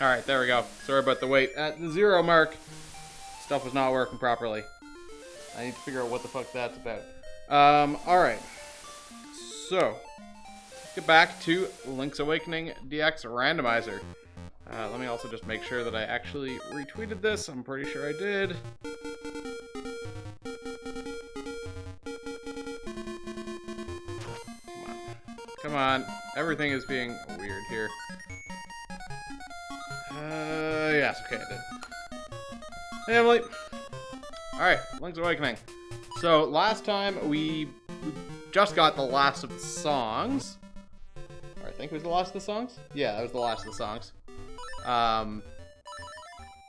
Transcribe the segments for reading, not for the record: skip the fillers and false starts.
Alright, there we go. Sorry about the wait. At the 0 mark, stuff was not working properly. I need to figure out what the fuck that's about. Alright. So, let's get back to Link's Awakening DX Randomizer. Let me also just make sure that I actually retweeted this. I'm pretty sure I did. Come on. Everything is being weird here. Yes, okay, I did. Hey, Emily. Alright, Link's Awakening. So, last time we just got the last of the songs. Or I think it was the last of the songs? Yeah, that was the last of the songs.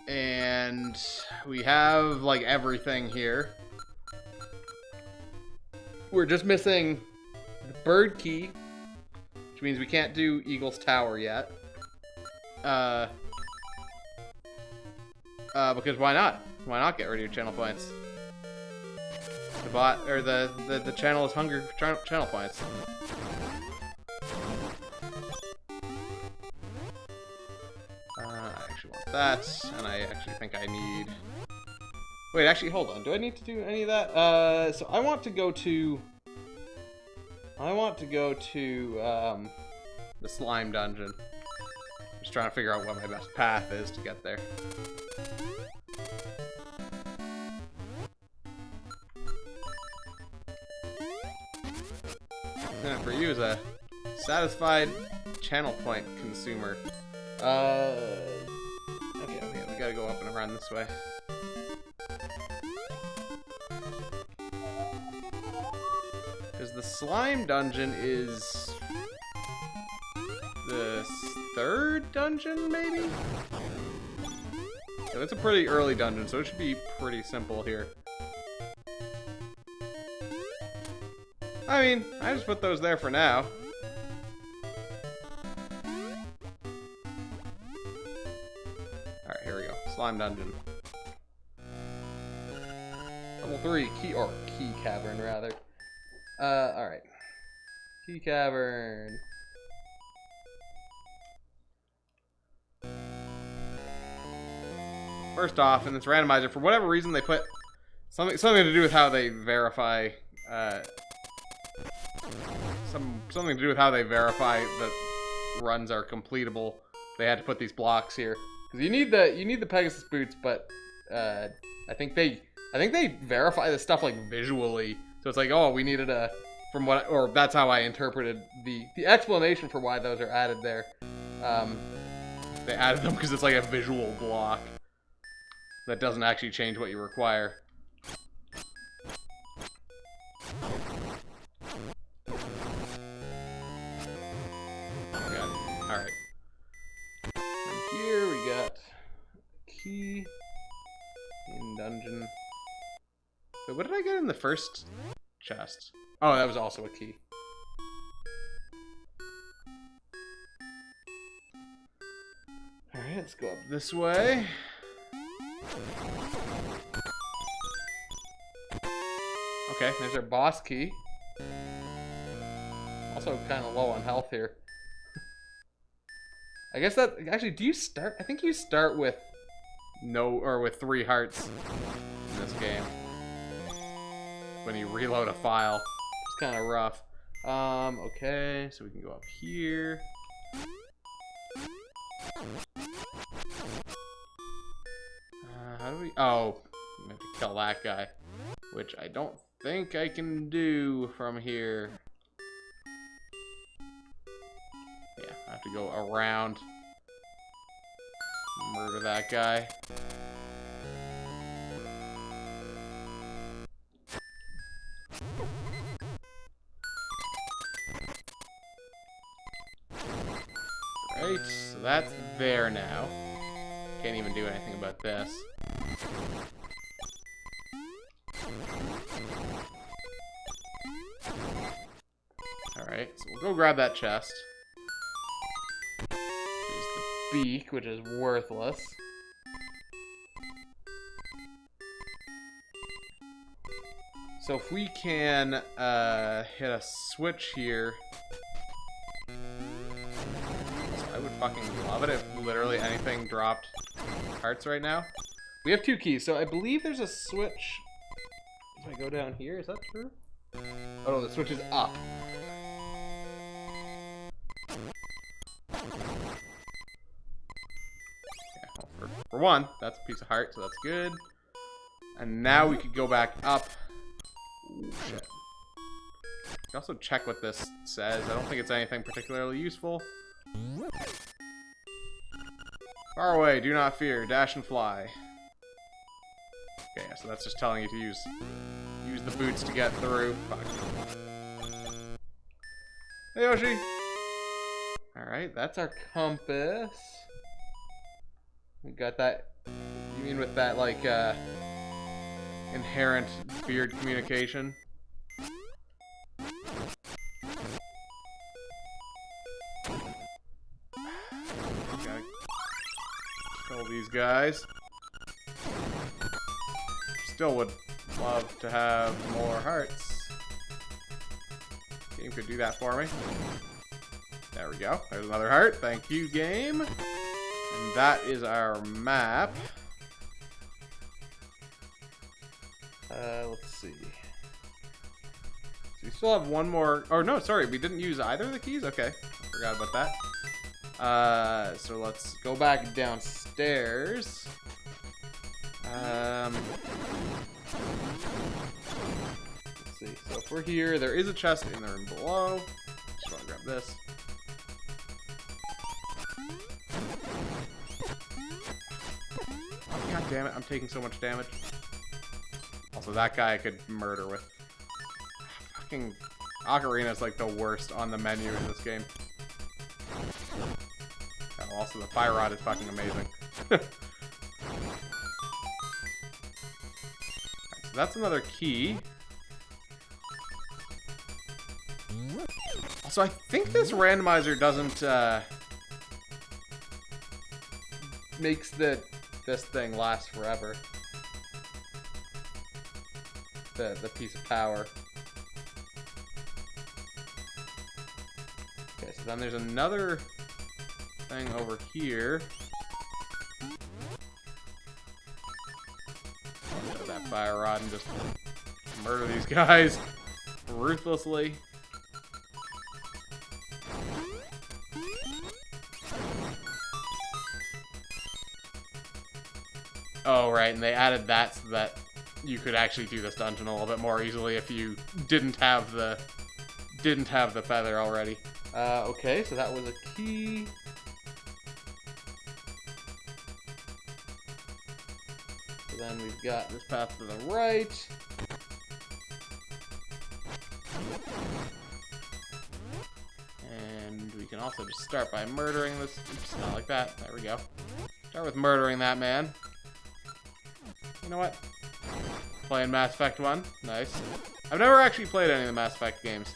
And we have, like, everything here. We're just missing the bird key, which means we can't do Eagle's Tower yet. Because why not? Why not get rid of your channel points? The bot, or the channel is hungry for channel points. I actually want that, and I actually think I need... Wait, actually, hold on. Do I need to do any of that? So I want to go to... the slime dungeon. Just trying to figure out what my best path is to get there. For you as a satisfied channel point consumer. Okay, we gotta go up and around this way. Because the slime dungeon is the third dungeon, maybe? So it's a pretty early dungeon, so it should be pretty simple here. I mean, I just put those there for now. Alright, here we go. Slime dungeon. Level 3, key cavern, rather. Alright. Key cavern. First off, in this randomizer, for whatever reason, they put something to do with how they verify, something to do with how they verify that runs are completable. They had to put these blocks here because you need the Pegasus boots, but I think they verify this stuff like visually. So it's like, oh, we needed a or that's how I interpreted the explanation for why those are added there. They added them because it's like a visual block that doesn't actually change what you require. Alright. And here we got a key in dungeon. Wait, what did I get in the first chest? Oh, that was also a key. Alright, let's go up this way. Okay, there's our boss key. Also kind of low on health here. I guess that, actually, do you start? I think you start with with 3 hearts in this game. When you reload a file. It's kind of rough. Okay, so we can go up here. How do we, oh, I have to kill that guy. Which I don't think I can do from here. Yeah, I have to go around. Murder that guy. Right, so that's there now. Can't even do anything about this. Alright, so we'll go grab that chest. There's the beak, which is worthless. So if we can hit a switch here, I would fucking love it if literally anything dropped hearts right now. We have 2 keys, so I believe there's a switch. If I go down here, is that true? Oh no, the switch is up. Yeah, well, for one, that's a piece of heart, so that's good. And now we could go back up. Ooh, shit. You can also check what this says. I don't think it's anything particularly useful. Far away, do not fear, dash and fly. Okay, so that's just telling you to use the boots to get through. Fuck. Hey, Yoshi! Alright, that's our compass. We got that. You mean with that, like, inherent weird communication? Gotta kill these guys. Still would love to have more hearts. Game could do that for me. There we go. There's another heart. Thank you, game. And that is our map. Let's see. So we still have one more. Oh no, sorry, we didn't use either of the keys. Okay, I forgot about that. So let's go back downstairs. Let's see. So if we're here, there is a chest in the room below. Just want to grab this. Oh, God damn it! I'm taking so much damage. Also, that guy I could murder with. Fucking Ocarina is like the worst on the menu in this game. Oh, also, the fire rod is fucking amazing. That's another key. So I think this randomizer doesn't makes this thing last forever. The piece of power. Okay, so then there's another thing over here. That fire rod and just murder these guys ruthlessly. Oh right, and they added that so that you could actually do this dungeon a little bit more easily if you didn't have the feather already. Okay, so that was a key. So then we've got this path to the right. And we can also just start by murdering this. Oops, not like that. There we go. Start with murdering that man. You know what? Playing Mass Effect 1. Nice. I've never actually played any of the Mass Effect games.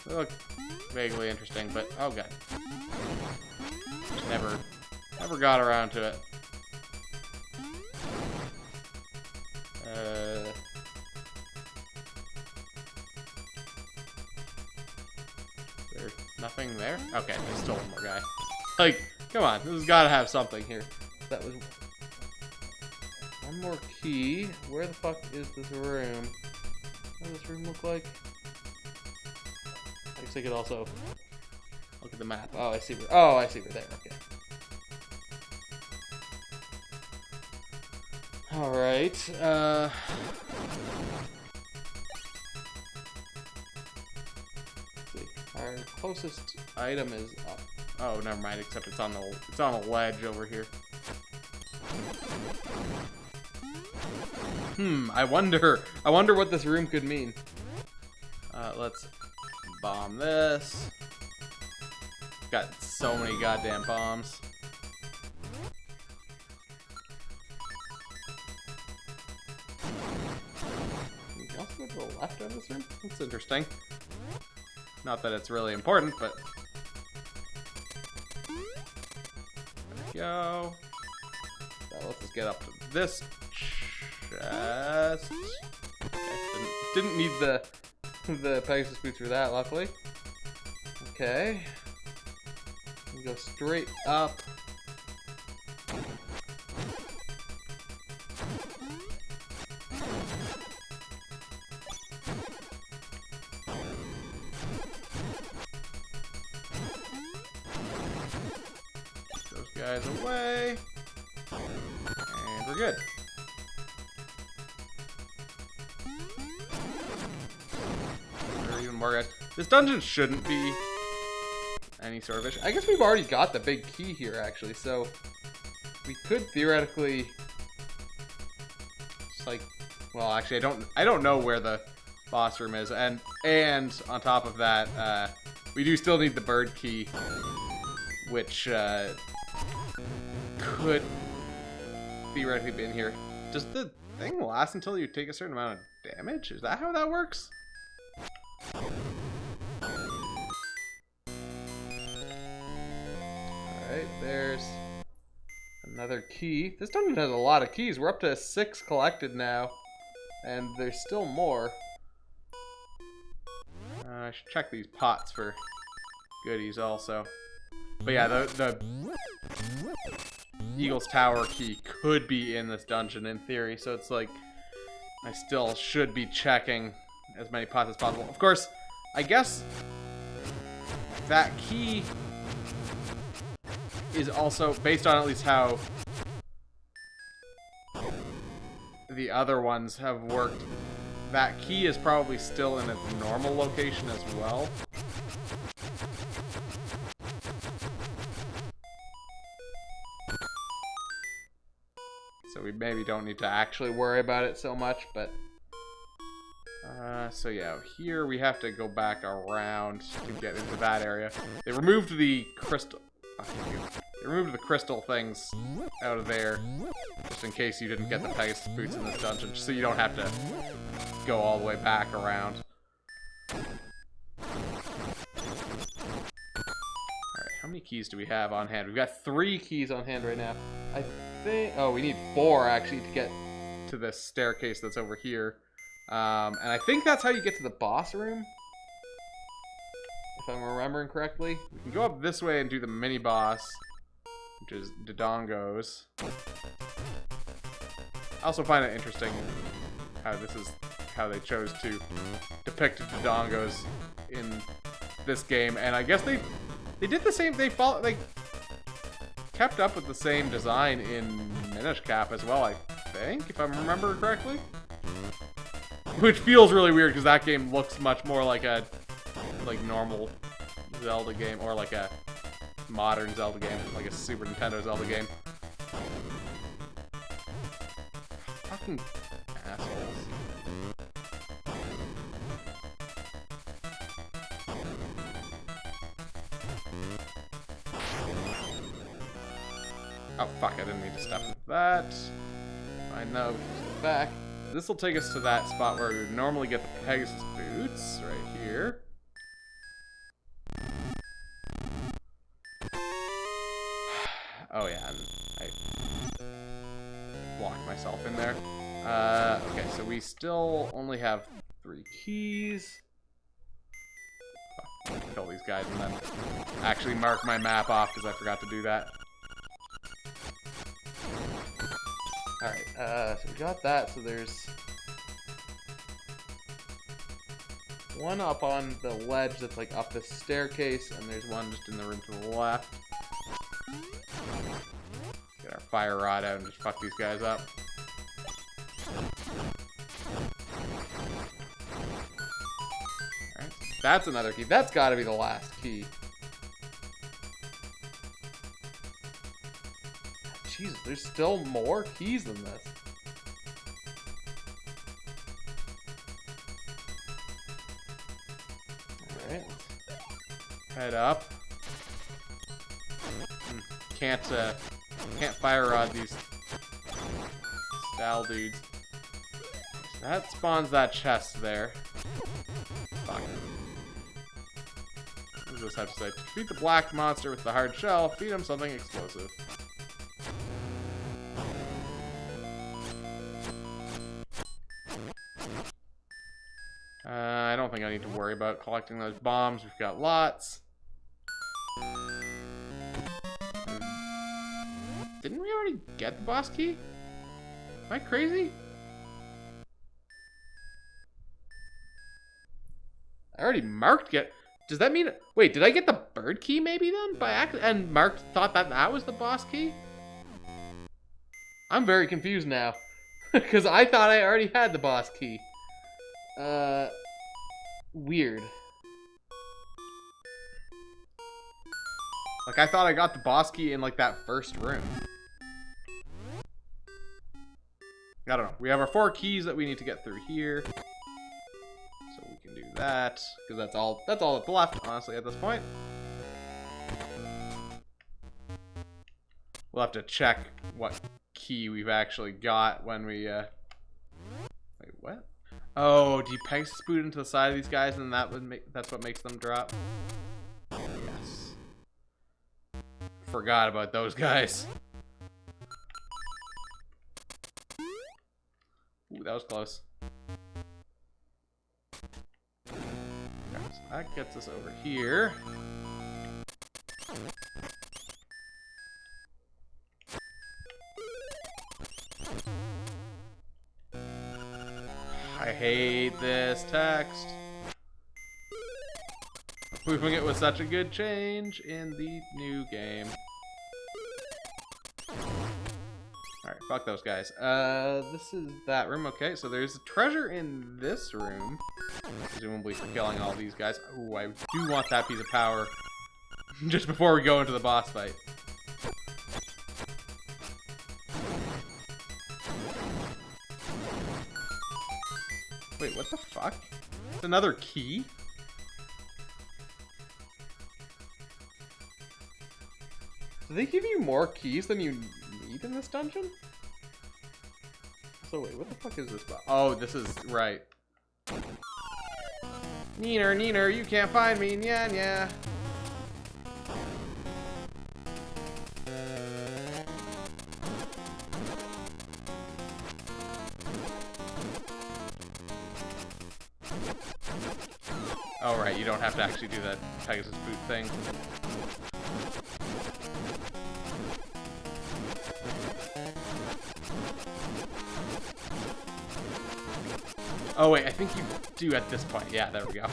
They look vaguely interesting, but oh god. Just never got around to it. There's nothing there? Okay, there's still one more guy. Like, come on, this has got to have something here. That was one more key. Where the fuck is this room? What does this room look like? I guess I could also look at the map. Oh, I see. I see. We're there. Okay. All right. Our closest item is up. Oh, never mind. Except it's on a ledge over here. I wonder what this room could mean. Let's bomb this. Got so many goddamn bombs. You can also go to the left out of this room? That's interesting. Not that it's really important, but... There we go. That lets us get up to this chest. Okay, didn't need the Pegasus boots for that, luckily. Okay. Go straight up. Those guys away. And we're good. There are even more guys. This dungeon shouldn't be any sort of issue. I guess we've already got the big key here, actually, so we could theoretically just like, well, actually, I don't know where the boss room is, and on top of that, we do still need the bird key, which could theoretically be in here. Does the thing last until you take a certain amount of damage? Is that how that works? Alright, there's another key. This dungeon has a lot of keys. We're up to 6 collected now, and there's still more. I should check these pots for goodies also. But yeah, the Eagle's Tower key could be in this dungeon in theory, so it's like I still should be checking as many pots as possible. Of course, I guess that key is also based on at least how the other ones have worked. That key is probably still in its normal location as well. So we maybe don't need to actually worry about it so much, but so yeah, here we have to go back around to get into that area. They removed the crystal. They removed the crystal things out of there, just in case you didn't get the Pegasus boots in this dungeon, so you don't have to go all the way back around. Alright, how many keys do we have on hand? We've got 3 keys on hand right now. I think... oh, we need 4, actually, to get to this staircase that's over here. And I think that's how you get to the boss room, if I'm remembering correctly. We can go up this way and do the mini-boss, which is Dodongos. I also find it interesting how this is how they chose to depict Dodongos in this game, and I guess they did the same. They kept up with the same design in Minish Cap as well, I think, if I remember correctly. Which feels really weird because that game looks much more like a normal Zelda game, or like a modern Zelda game, like a Super Nintendo Zelda game. Fucking assholes. Oh fuck, I didn't mean to step into that. I know, just back. This will take us to that spot where we would normally get the Pegasus boots, right here. Oh yeah, I blocked myself in there. Okay, so we still only have 3 keys. Fuck, kill these guys and then actually mark my map off because I forgot to do that. Alright, so we got that, so there's one up on the ledge that's like up the staircase, and there's one just in the room to the left. Get our fire rod out and just fuck these guys up. Alright, that's another key. That's gotta be the last key. Jesus, there's still more keys than this. Alright, let's head up. Can't fire rod these style dudes. So that spawns that chest there. Fuck. What does this have to say? Defeat the black monster with the hard shell, feed him something explosive. I don't think I need to worry about collecting those bombs. We've got lots. already get the boss key? Am I crazy? I already marked get. Does that mean... Wait, did I get the bird key maybe then? By accident? And Mark thought that that was the boss key? I'm very confused now. Because I thought I already had the boss key. Weird. Like, I thought I got the boss key in, like, that first room. I don't know. We have our 4 keys that we need to get through here. So we can do that. Because that's all that's left, honestly, at this point. We'll have to check what key we've actually got when we, Wait, what? Oh, do you Pegasus boot into the side of these guys and that's what makes them drop? Yes. Forgot about those guys. Ooh, that was close. Okay, so that gets us over here. I hate this text. Moving it was such a good change in the new game. Alright, fuck those guys. This is that room. Okay, so there's a treasure in this room. Presumably for killing all these guys. Ooh, I do want that piece of power. Just before we go into the boss fight. Wait, what the fuck? It's another key? Do they give you more keys than you need in this dungeon? So wait, what the fuck is this about? Oh, this is right. Neener, neener, you can't find me, nya nya. Oh right, you don't have to actually do that Pegasus boot thing. Oh wait, I think you do at this point. Yeah, there we go.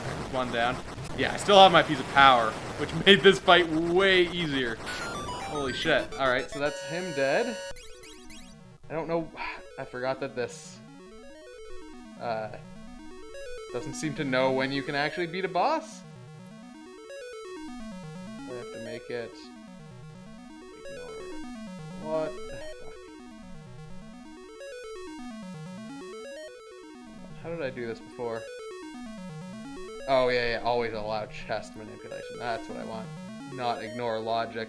There's one down. Yeah, I still have my piece of power, which made this fight way easier. Holy shit. Alright, so that's him dead. I don't know. I forgot that this doesn't seem to know when you can actually beat a boss. I have to make it ignore. What the fuck? How did I do this before? Oh yeah, always allow chest manipulation. That's what I want. Not ignore logic.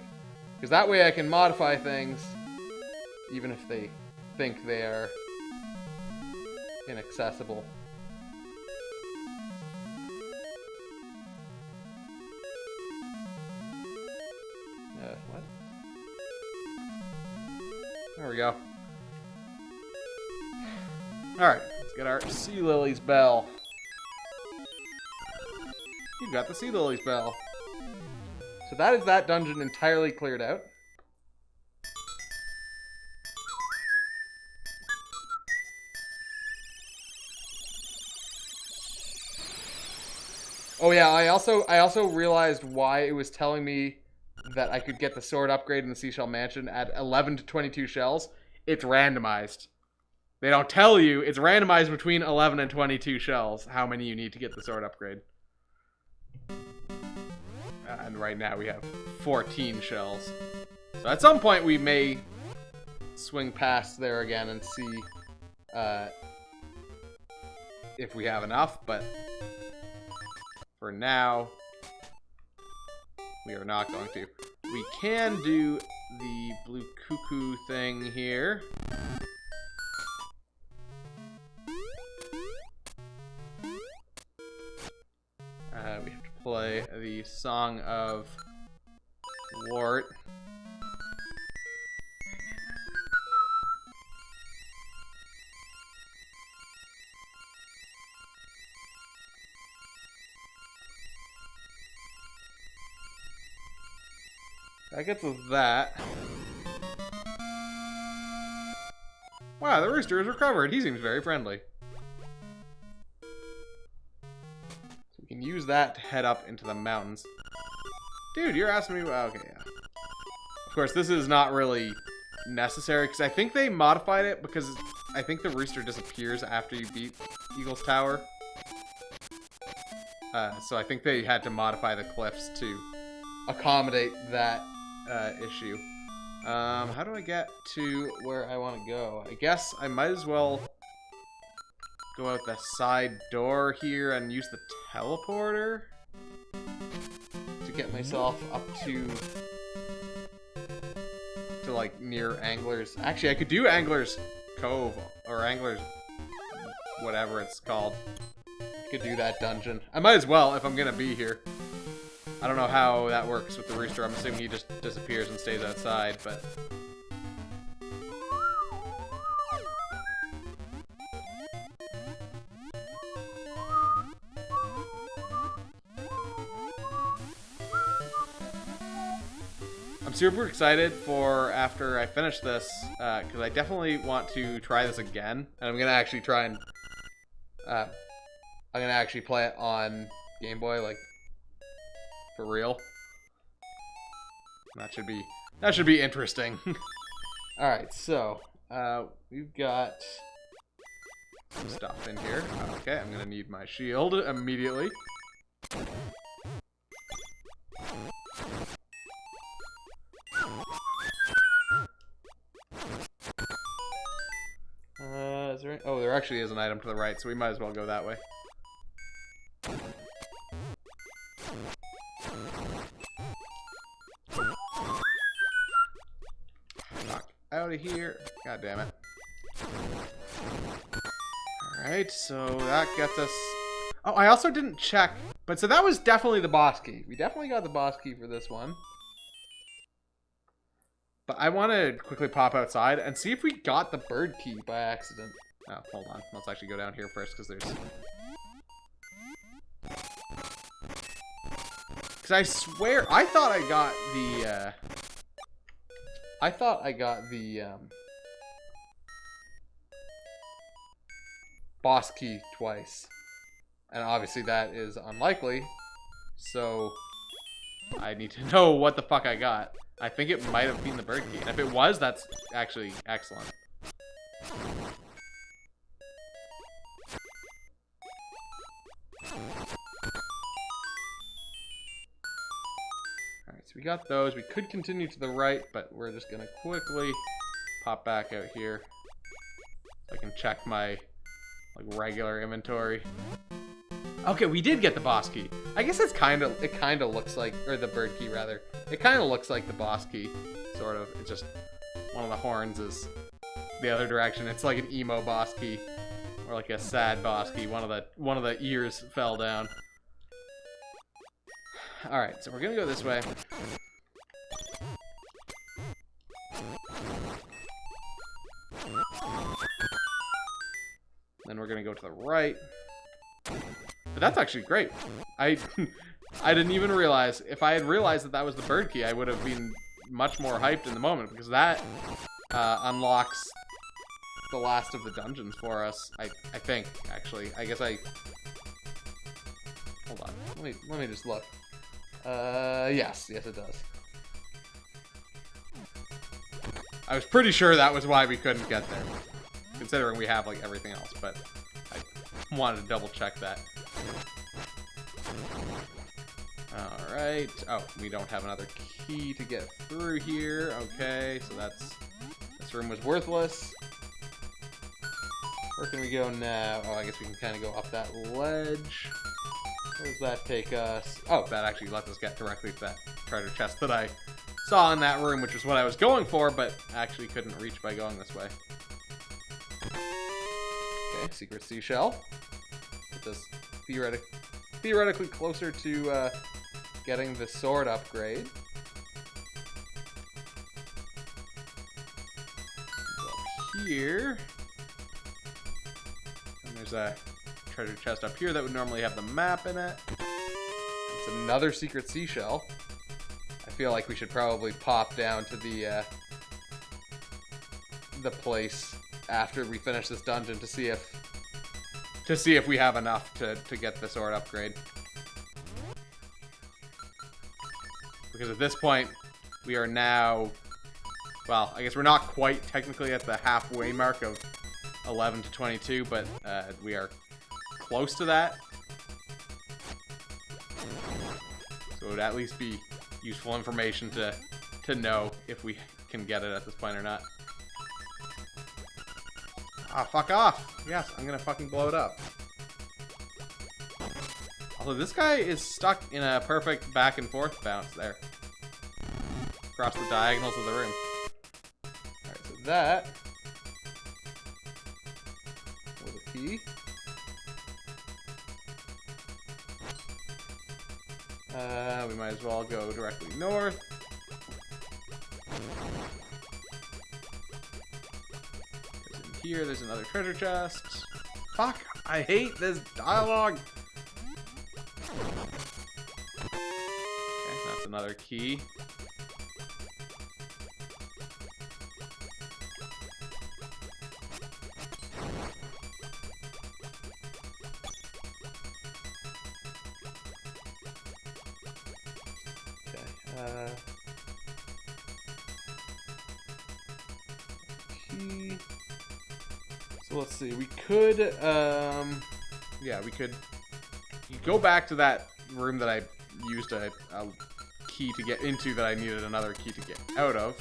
Because that way I can modify things even if they think they are inaccessible. What? There we go. Alright, let's get our Sea Lily's Bell. You got the Sea Lily's Bell. So that is that dungeon entirely cleared out. Oh yeah, I also realized why it was telling me that I could get the sword upgrade in the Seashell Mansion at 11 to 22 shells. It's randomized. They don't tell you. It's randomized between 11 and 22 shells how many you need to get the sword upgrade. And right now we have 14 shells. So at some point we may swing past there again and see if we have enough, but for now, we are not going to. We can do the blue cuckoo thing here. We have to play the Song of Wart. that gets us that. Wow, the rooster has recovered. He seems very friendly. So we can use that to head up into the mountains. Dude, you're asking me... Okay, yeah. Of course, this is not really necessary, because I think they modified it, because I think the rooster disappears after you beat Eagle's Tower. So I think they had to modify the cliffs to accommodate that issue. How do I get to where I want to go? I guess I might as well go out the side door here and use the teleporter to get myself up to like near Angler's. Actually, I could do Angler's Cove or Angler's whatever it's called. I could do that dungeon. I might as well if I'm gonna be here. I don't know how that works with the rooster. I'm assuming he just disappears and stays outside, but... I'm super excited for after I finish this, because I definitely want to try this again. And I'm going to actually try and... I'm going to actually play it on Game Boy, like... for real. That should be interesting. Alright, so we've got some stuff in here. Okay, I'm gonna need my shield immediately. Is there any... Oh, there actually is an item to the right, so we might as well go that way. Out of here. God damn it. Alright, so that gets us... Oh, I also didn't check. But so that was definitely the boss key. We definitely got the boss key for this one. But I want to quickly pop outside and see if we got the bird key by accident. Oh, hold on. Let's actually go down here first because there's... Because I swear, I thought I got the... boss key twice. And obviously that is unlikely. So I need to know what the fuck I got. I think it might have been the bird key. And if it was, that's actually excellent. Alright, so we got those. We could continue to the right, but we're just gonna quickly pop back out here. So I can check my regular inventory. Okay, we did get the boss key. I guess it kind of looks like, or the bird key rather. It kind of looks like the boss key, sort of. It's just one of the horns is the other direction. It's like an emo boss key, or like a sad boss key. One of the ears fell down. All right, so we're gonna go this way. Then we're gonna go to the right. But that's actually great. I didn't even realize. If I had realized that that was the bird key, I would have been much more hyped in the moment, because that unlocks the last of the dungeons for us. I think, actually. I guess I... Hold on. Let me just look. Yes it does. I was pretty sure that was why we couldn't get there, considering we have like everything else, but I wanted to double check that. Alright. Oh, we don't have another key to get through here. Okay, so this room was worthless. Where can we go now? Oh, I guess we can kind of go up that ledge. Where does that take us? Oh, that actually lets us get directly to that treasure chest that I saw in that room, which is what I was going for, but actually couldn't reach by going this way. Okay, secret seashell. It's just theoretically closer to getting the sword upgrade. Go up here. And there's a treasure chest up here that would normally have the map in it. It's another secret seashell. I feel like we should probably pop down to the place after we finish this dungeon to see if we have enough to get the sword upgrade. Because at this point, we are now, well, I guess we're not quite technically at the halfway mark of 11 to 22, but we are close to that. So it would at least be useful information to know if we can get it at this point or not. Ah, fuck off! Yes, I'm gonna fucking blow it up. Although this guy is stuck in a perfect back and forth bounce there. Across the diagonals of the room. Alright, so that was a key. We might as well go directly north. Because in here, there's another treasure chest. Fuck! I hate this dialogue! Okay, that's another key. Key. So let's see, we could, yeah, we could go back to that room that I used a key to get into that I needed another key to get out of.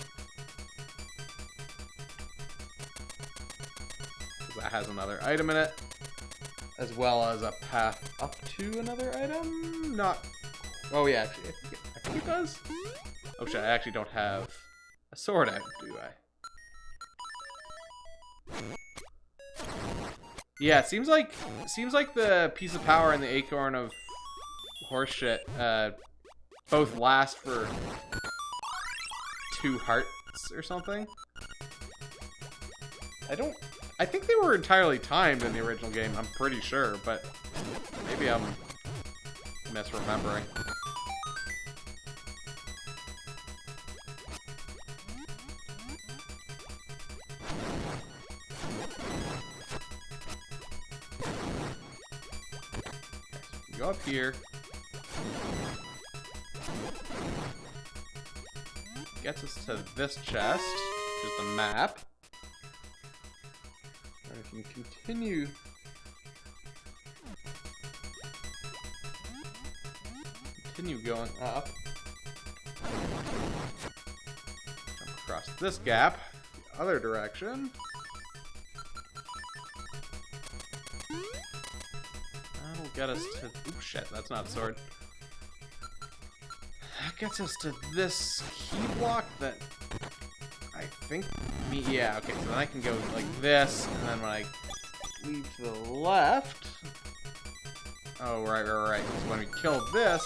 Because that has another item in it. As well as a path up to another item? Not... Oh yeah, actually, I think it does. Oh shit, I actually don't have a sword out, do I? Yeah, it seems like the piece of power and the acorn of horse shit both last for 2 hearts or something. I think they were entirely timed in the original game, I'm pretty sure, but maybe I'm misremembering. Go up here. Gets us to this chest, which is the map. And we can continue. Continue going up. Jump across this gap, the other direction. That'll get us to... Ooh, shit, that's not a sword. That gets us to this key block that I think... Yeah, okay, so then I can go like this, and then when I leave to the left... Oh, right. So when we kill this,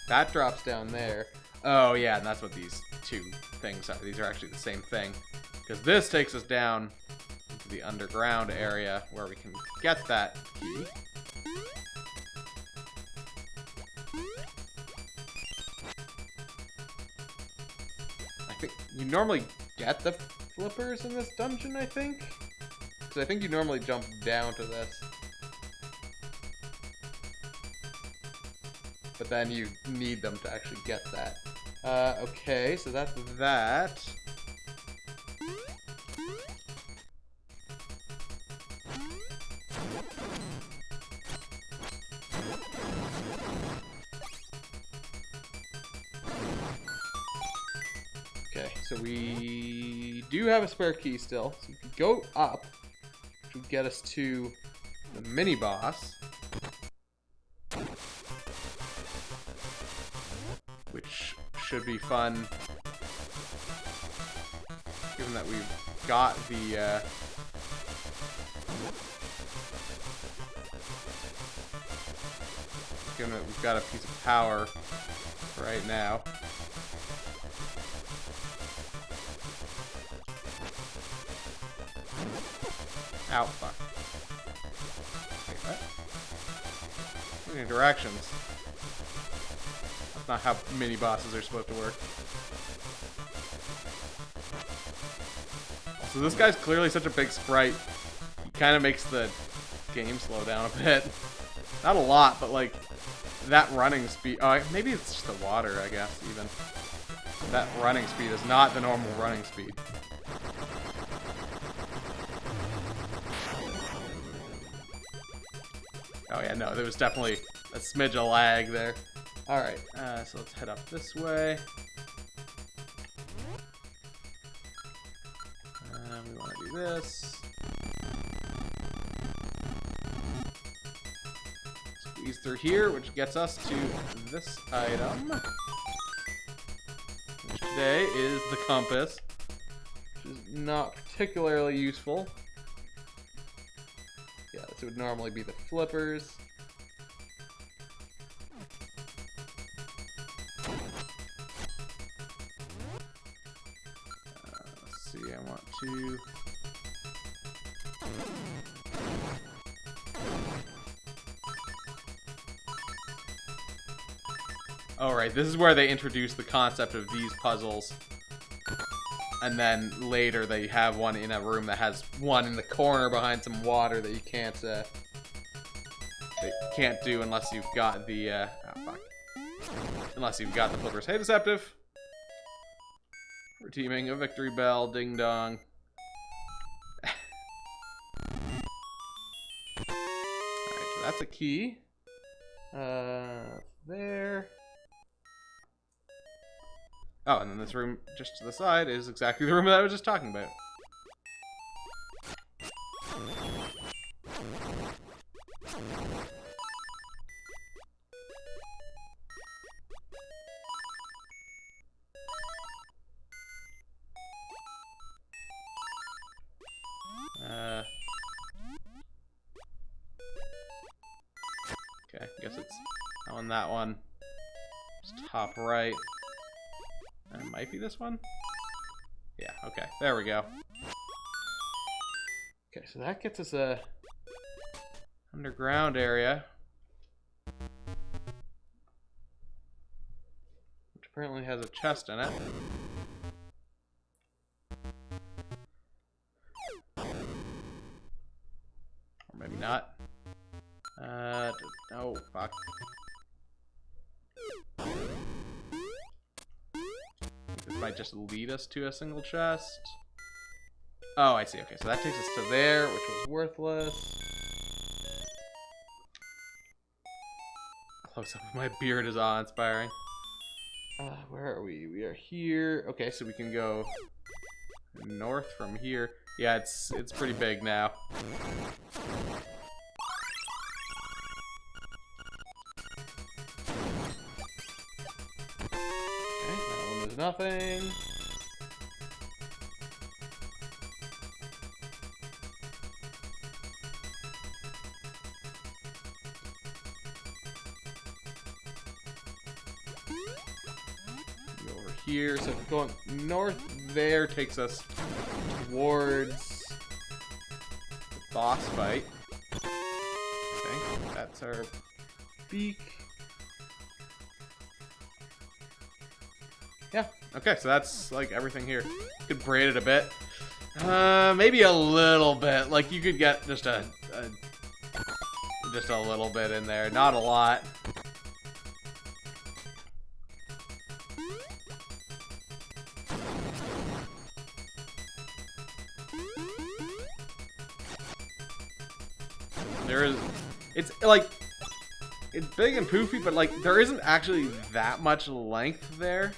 that drops down there. Oh, yeah, and that's what these 2 things are. These are actually the same thing. Because this takes us down into the underground area where we can get that key. I think you normally get the flippers in this dungeon, I think? Because I think you normally jump down to this. But then you need them to actually get that. Okay, so that's that. Okay, so we do have a spare key still. So we can go up, which would get us to the mini-boss. Which should be fun, given that we've got the, given that we've got a piece of power right now. Ow, fuck. Wait, what? What are directions? That's not how mini bosses are supposed to work. So this guy's clearly such a big sprite. He kind of makes the game slow down a bit. Not a lot, but like that running speed. Oh, maybe it's just the water, I guess, even. That running speed is not the normal running speed. Oh yeah, no, there was definitely a smidge of lag there. Alright, so let's head up this way. We want to do this. Squeeze through here, which gets us to this item. Which today is the compass, which is not particularly useful. Yeah, this would normally be the flippers. Let's see, I want to... Alright, this is where they introduce the concept of these puzzles. And then later they have one in a room that has one in the corner behind some water that you can't do unless you've got the oh fuck. Unless you've got the flippers. Hey, Deceptive. We're teaming a victory bell, ding dong. Alright, so that's a key. There. Oh, and then this room just to the side is exactly the room that I was just talking about. Okay, I guess it's on that one. Just top right. It might be this one? Yeah, okay. There we go. Okay, so that gets us a underground area. Which apparently has a chest in it. Or maybe not. Oh, fuck. This might just lead us to a single chest. Oh, I see. Okay, so that takes us to there, which was worthless. Close up of my beard is awe-inspiring. Where are we? We are here. Okay, so we can go north from here. Yeah, it's pretty big now. Nothing. Go over here. So going north there takes us towards the boss fight. Okay, that's our beak. Yeah, okay, so that's like everything here. You could braid it a bit. Maybe a little bit. Like you could get just a little bit in there, not a lot. It's like, it's big and poofy, but like there isn't actually that much length there.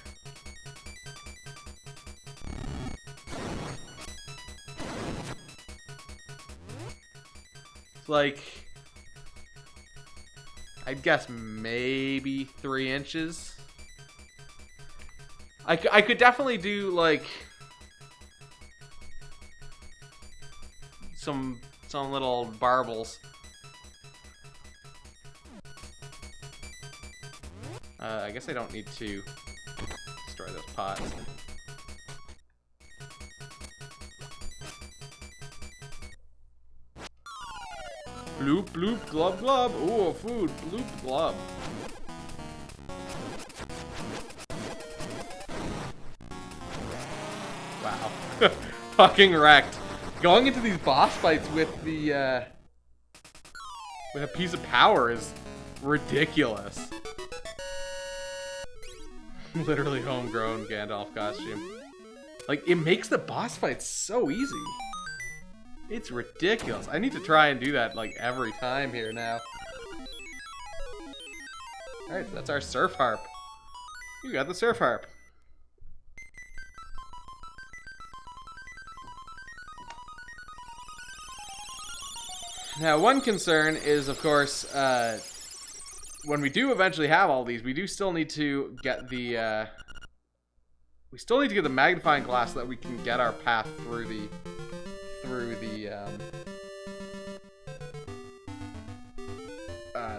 Like, I'd guess maybe 3 inches. I could definitely do like some little barbles. I guess I don't need to destroy those pots. Bloop, bloop, glub, glub. Ooh, food. Bloop, glub. Wow. fucking wrecked. Going into these boss fights with the, with a piece of power is ridiculous. Literally homegrown Gandalf costume. Like, it makes the boss fights so easy. It's ridiculous. I need to try and do that, like, every time here now. Alright, so that's our surf harp. You got the surf harp. Now, one concern is, of course, when we do eventually have all these, we do still need to get the, we still need to get the magnifying glass so that we can get our path through the,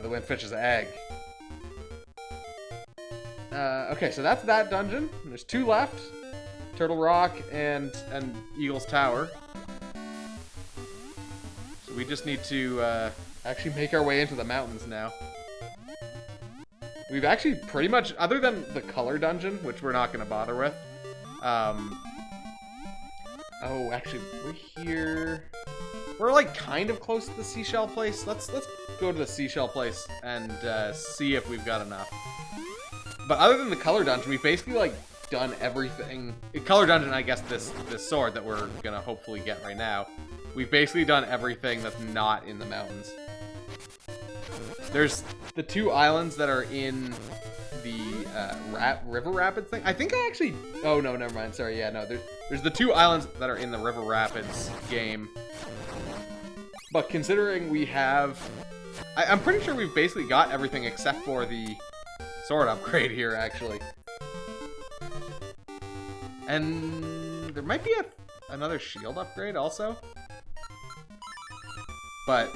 the Windfish's egg. Okay, so that's that dungeon. There's 2 left. Turtle Rock and Eagle's Tower. We just need to actually make our way into the mountains now. We've actually pretty much, other than the color dungeon, which we're not going to bother with. Oh, actually, we're here. We're like kind of close to the seashell place. Let's go to the seashell place and see if we've got enough. But other than the color dungeon, we've basically like done everything. Color dungeon, I guess this sword that we're gonna hopefully get right now. We've basically done everything that's not in the mountains. There's the 2 islands that are in the River Rapids thing. I think I actually... Oh, no, never mind. Sorry, yeah, no. There's the 2 islands that are in the River Rapids game. But considering we have... I'm pretty sure we've basically got everything except for the sword upgrade here, actually. And there might be another shield upgrade also. But,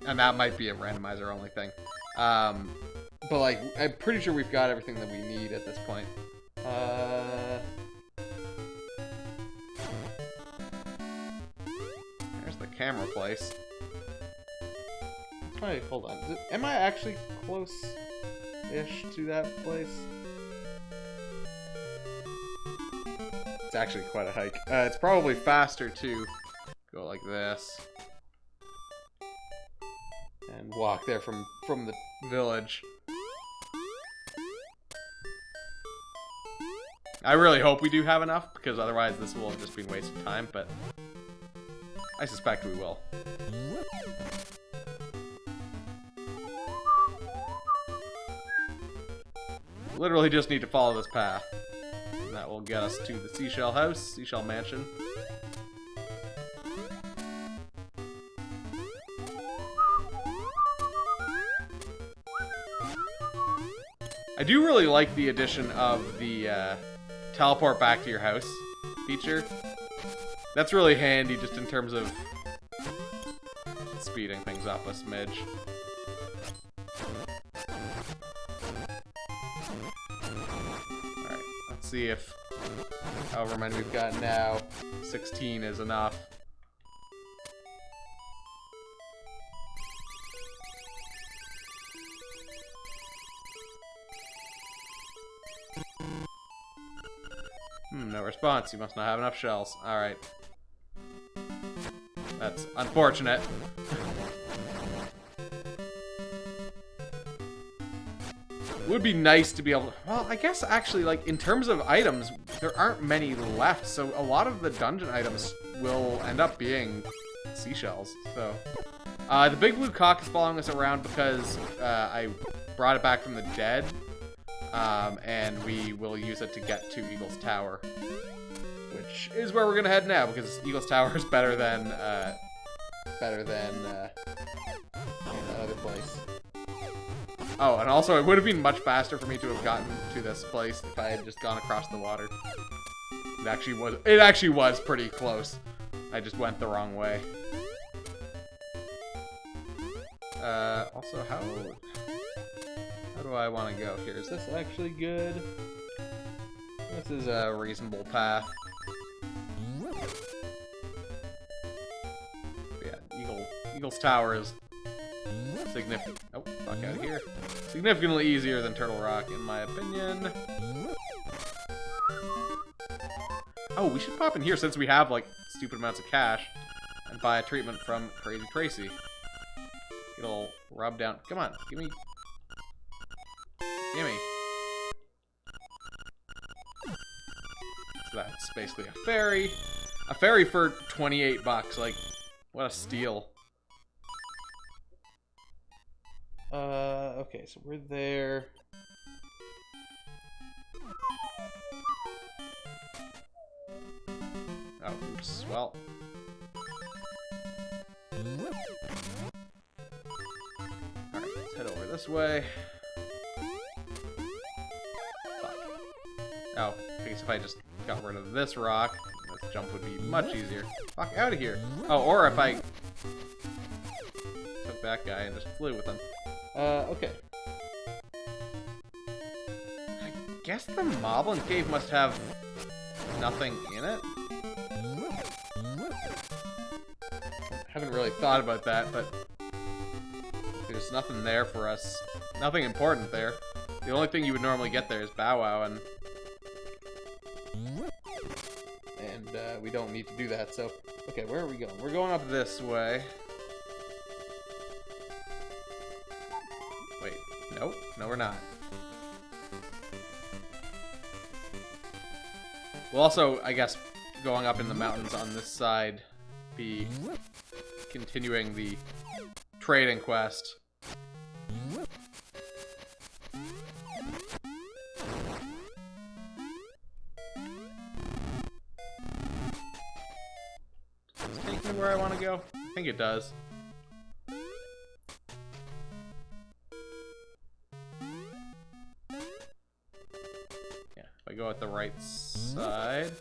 and that might be a randomizer only thing. But like, I'm pretty sure we've got everything that we need at this point. There's the camera place. Wait, hold on. Am I actually close-ish to that place? It's actually quite a hike. It's probably faster to go like this. And walk there from the village. I really hope we do have enough, because otherwise this will have just been a waste of time, but I suspect we will. Literally just need to follow this path. And that will get us to the Seashell House, Seashell Mansion. I do really like the addition of the teleport back to your house feature. That's really handy just in terms of speeding things up a smidge. Alright, let's see if however many we've got now, 16 is enough. No response. You must not have enough shells. Alright. That's unfortunate. It would be nice to be able to... Well, I guess actually, like, in terms of items, there aren't many left, so a lot of the dungeon items will end up being seashells, so... the big blue cock is following us around because I brought it back from the dead. And we will use it to get to Eagle's Tower, which is where we're gonna head now because Eagle's Tower is better than that other place. Oh, and also it would have been much faster for me to have gotten to this place if I had just gone across the water. It actually was pretty close. I just went the wrong way. Also, how do I want to go here? Is this actually good? This is a reasonable path. Yeah, Eagle's Tower is significant. Oh, fuck out of here. Significantly easier than Turtle Rock, in my opinion. Oh, we should pop in here since we have, like, stupid amounts of cash. And buy a treatment from Crazy Tracy. It'll rub down. Come on, gimme. Gimme. So that's basically a ferry. A ferry for 28 bucks. Like, what a steal. Okay, so we're there. Oh, oops. Well. Alright, let's head over this way. Fuck. Oh, I guess if I just got rid of this rock, this jump would be much easier. Fuck out of here. Oh, or if I took that guy and just flew with him. Okay. I guess the Moblin Cave must have nothing in it. Haven't really thought about that, but there's nothing there for us. Nothing important there. The only thing you would normally get there is Bow Wow, and we don't need to do that. So, okay, where are we going? We're going up this way. Wait, nope, no, we're not. We'll also, I guess, going up in the mountains on this side, be continuing the trading quest. Does it take me where I want to go? I think it does. Yeah, if I go at the right side.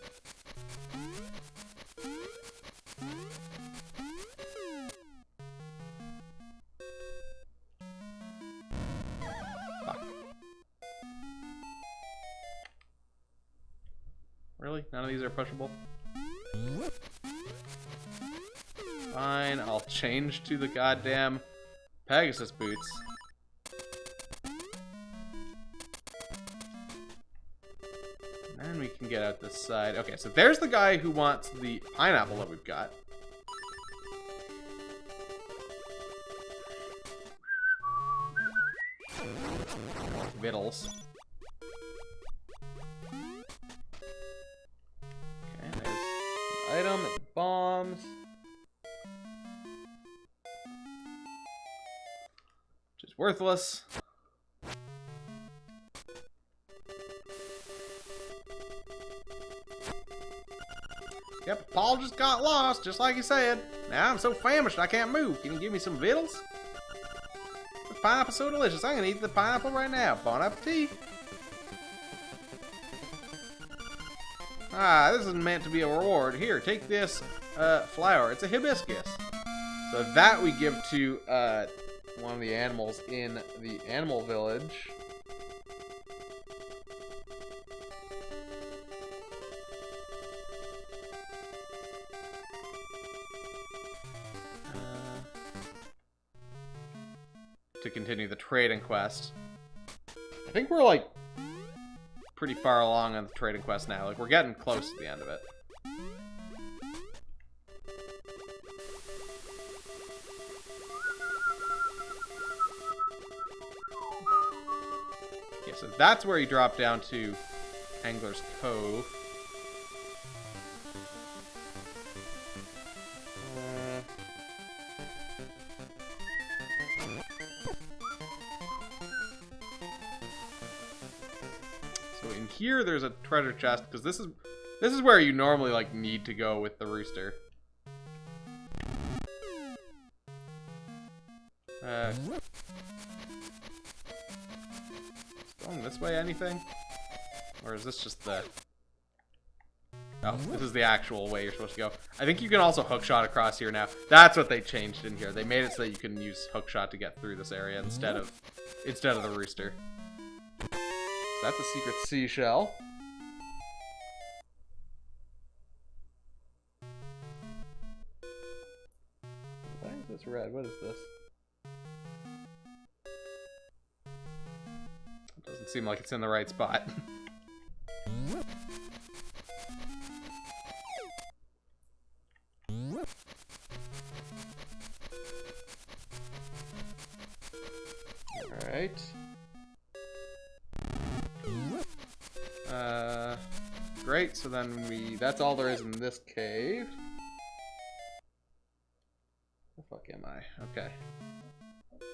Really? None of these are pushable? Fine, I'll change to the goddamn Pegasus boots. And then we can get out this side. Okay, so there's the guy who wants the pineapple that we've got. Vittles. Item and bombs. Which is worthless. Yep, Paul just got lost, just like he said. Now I'm so famished I can't move. Can you give me some vittles? This pineapple's so delicious. I'm gonna eat the pineapple right now. Bon appetit. Ah, this isn't meant to be a reward. Here, take this flower. It's a hibiscus. So that we give to one of the animals in the animal village. To continue the trading quest. I think we're like pretty far along on the trading quest now. Like, we're getting close to the end of it. Yeah, so that's where you drop down to Angler's Cove. Here there's a treasure chest, because this is where you normally like need to go with the rooster. Going this way, anything? Or is this just the... Oh, this is the actual way you're supposed to go. I think you can also hookshot across here now. That's what they changed in here. They made it so that you can use hookshot to get through this area instead of the rooster. So that's a secret seashell. Why is this red? What is this? It doesn't seem like it's in the right spot. Great, so then that's all there is in this cave. Where the fuck am I? Okay. So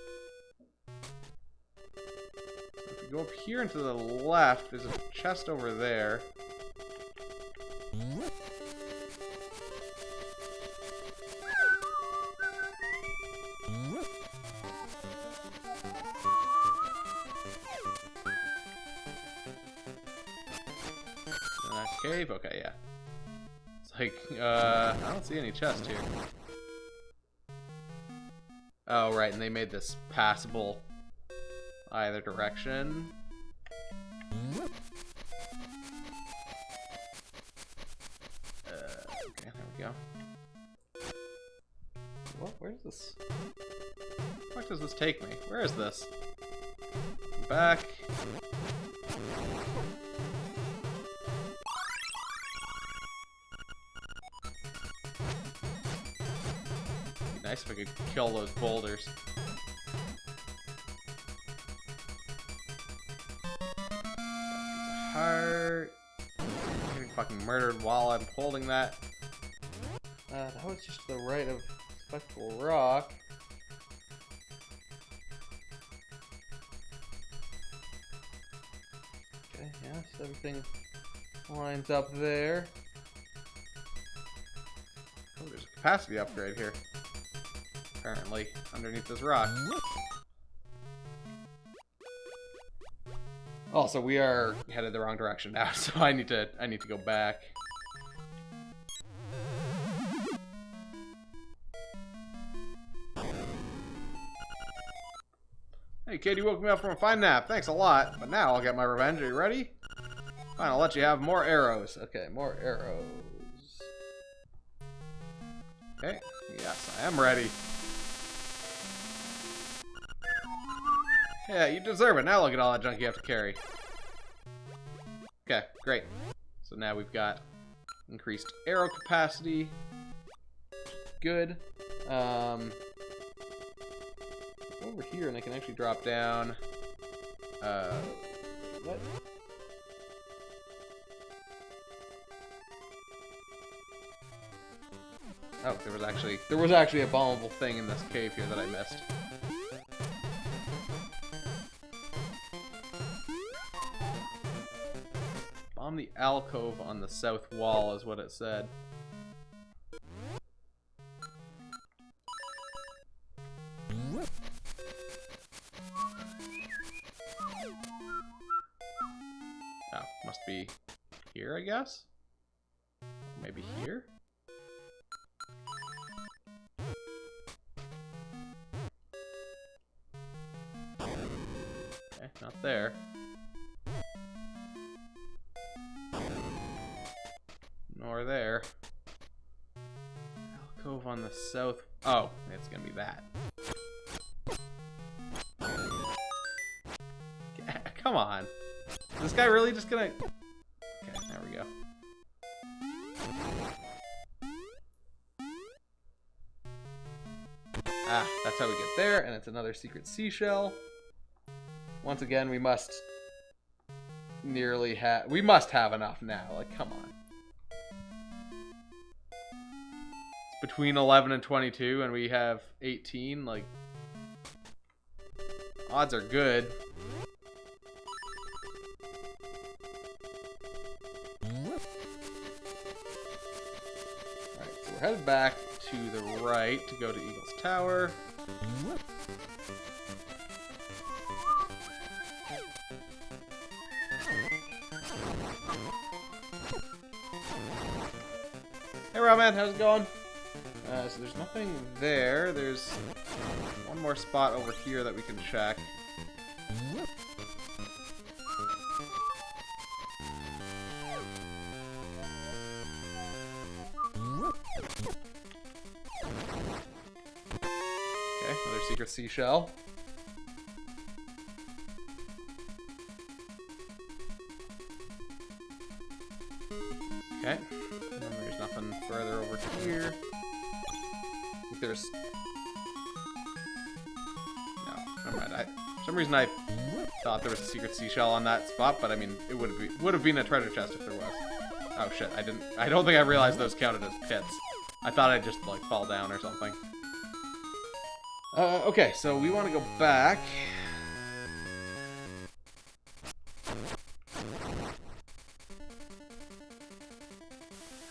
if we go up here and to the left, there's a chest over there. Cave? Okay, yeah. It's like, I don't see any chest here. Oh, right, and they made this passable either direction. Okay, there we go. What? Where's this? Where does this take me? Where is this? Back. Nice if I could kill those boulders. Heart. I'm getting fucking murdered while I'm holding that. That was just the right of Spectral Rock. Okay, yeah, so everything lines up there. Oh, there's a capacity upgrade here. Apparently, underneath this rock. Also, we are headed the wrong direction now, so I need to go back. Hey kid, you woke me up from a fine nap. Thanks a lot. But now I'll get my revenge. Are you ready? Fine, I'll let you have more arrows. Okay, more arrows. Okay, yes, I am ready. Yeah, you deserve it. Now look at all that junk you have to carry. Okay, great. So now we've got increased arrow capacity. Good. Over here, and I can actually drop down. What? Oh, there was actually a bombable thing in this cave here that I missed. Bomb the alcove on the south wall is what it said. Oh, must be here, I guess? Maybe here? Okay, not there. Nor there. Alcove on the south. Oh, it's gonna be that. Come on. Is this guy really just gonna... Okay, there we go. Ah, that's how we get there, and it's another secret seashell. Once again, we must have enough now. Like, come on. It's between 11 and 22, and we have 18. Like, odds are good. Alright, so we're headed back to the right to go to Eagle's Tower. Hey Robman, how's it going? So there's nothing there. There's one more spot over here that we can check. Okay, another secret seashell. Okay. And then there's nothing further over here. I think there's... No, never mind. For some reason I thought there was a secret seashell on that spot, but I mean, it would have been a treasure chest if there was. Oh shit, I don't think I realized those counted as pits. I thought I'd just, like, fall down or something. Okay, so we want to go back.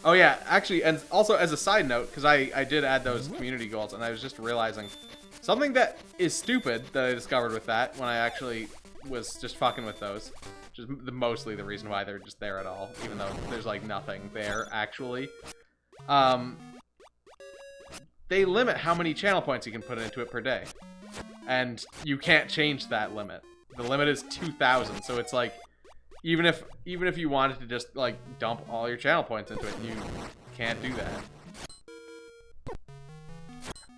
Oh yeah, actually, and also as a side note, because I did add those community goals, and I was just realizing something that is stupid that I discovered with that when I actually was just fucking with those. Which is mostly the reason why they're just there at all, even though there's, like, nothing there, actually. They limit how many channel points you can put into it per day. And you can't change that limit. The limit is 2,000, so it's like, even if you wanted to just, like, dump all your channel points into it, you can't do that.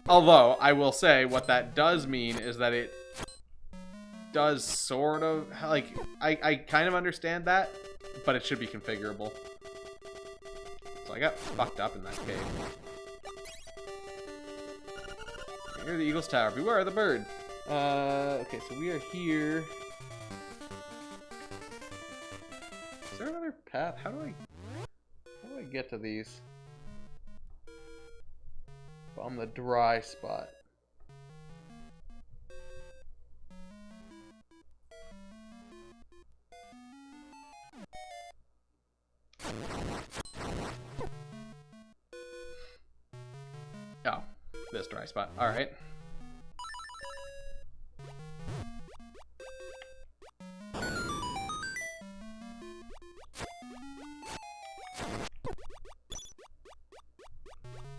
Although, I will say, what that does mean is that it does sort of, like, I kind of understand that, but it should be configurable. So I got fucked up in that cave. Here's the Eagle's Tower. Beware the bird. Okay, so we are here. Is there another path? How do I get to these? On the dry spot. Oh, this dry spot. All right.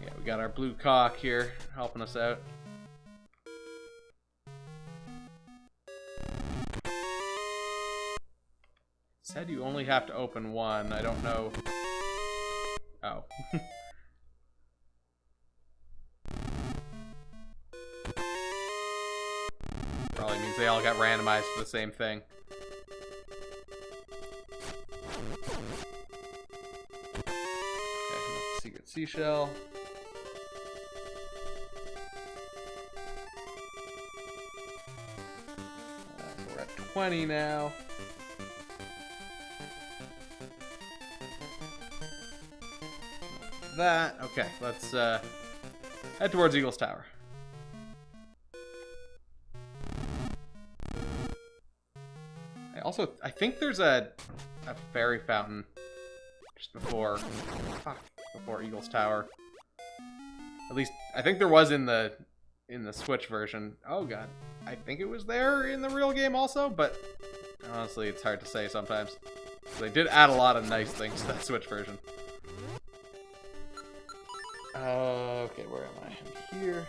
Yeah, we got our blue cock here helping us out. Said you only have to open one. I don't know. Oh. Probably means they all got randomized for the same thing. Okay, secret seashell. So we're at 20 now. That. Okay, let's head towards Eagle's Tower. I think there's a fairy fountain just before Eagle's Tower. At least I think there was in the Switch version. Oh god, I think it was there in the real game also, but honestly, it's hard to say sometimes. They did add a lot of nice things to that Switch version. Okay, where am I? I'm here.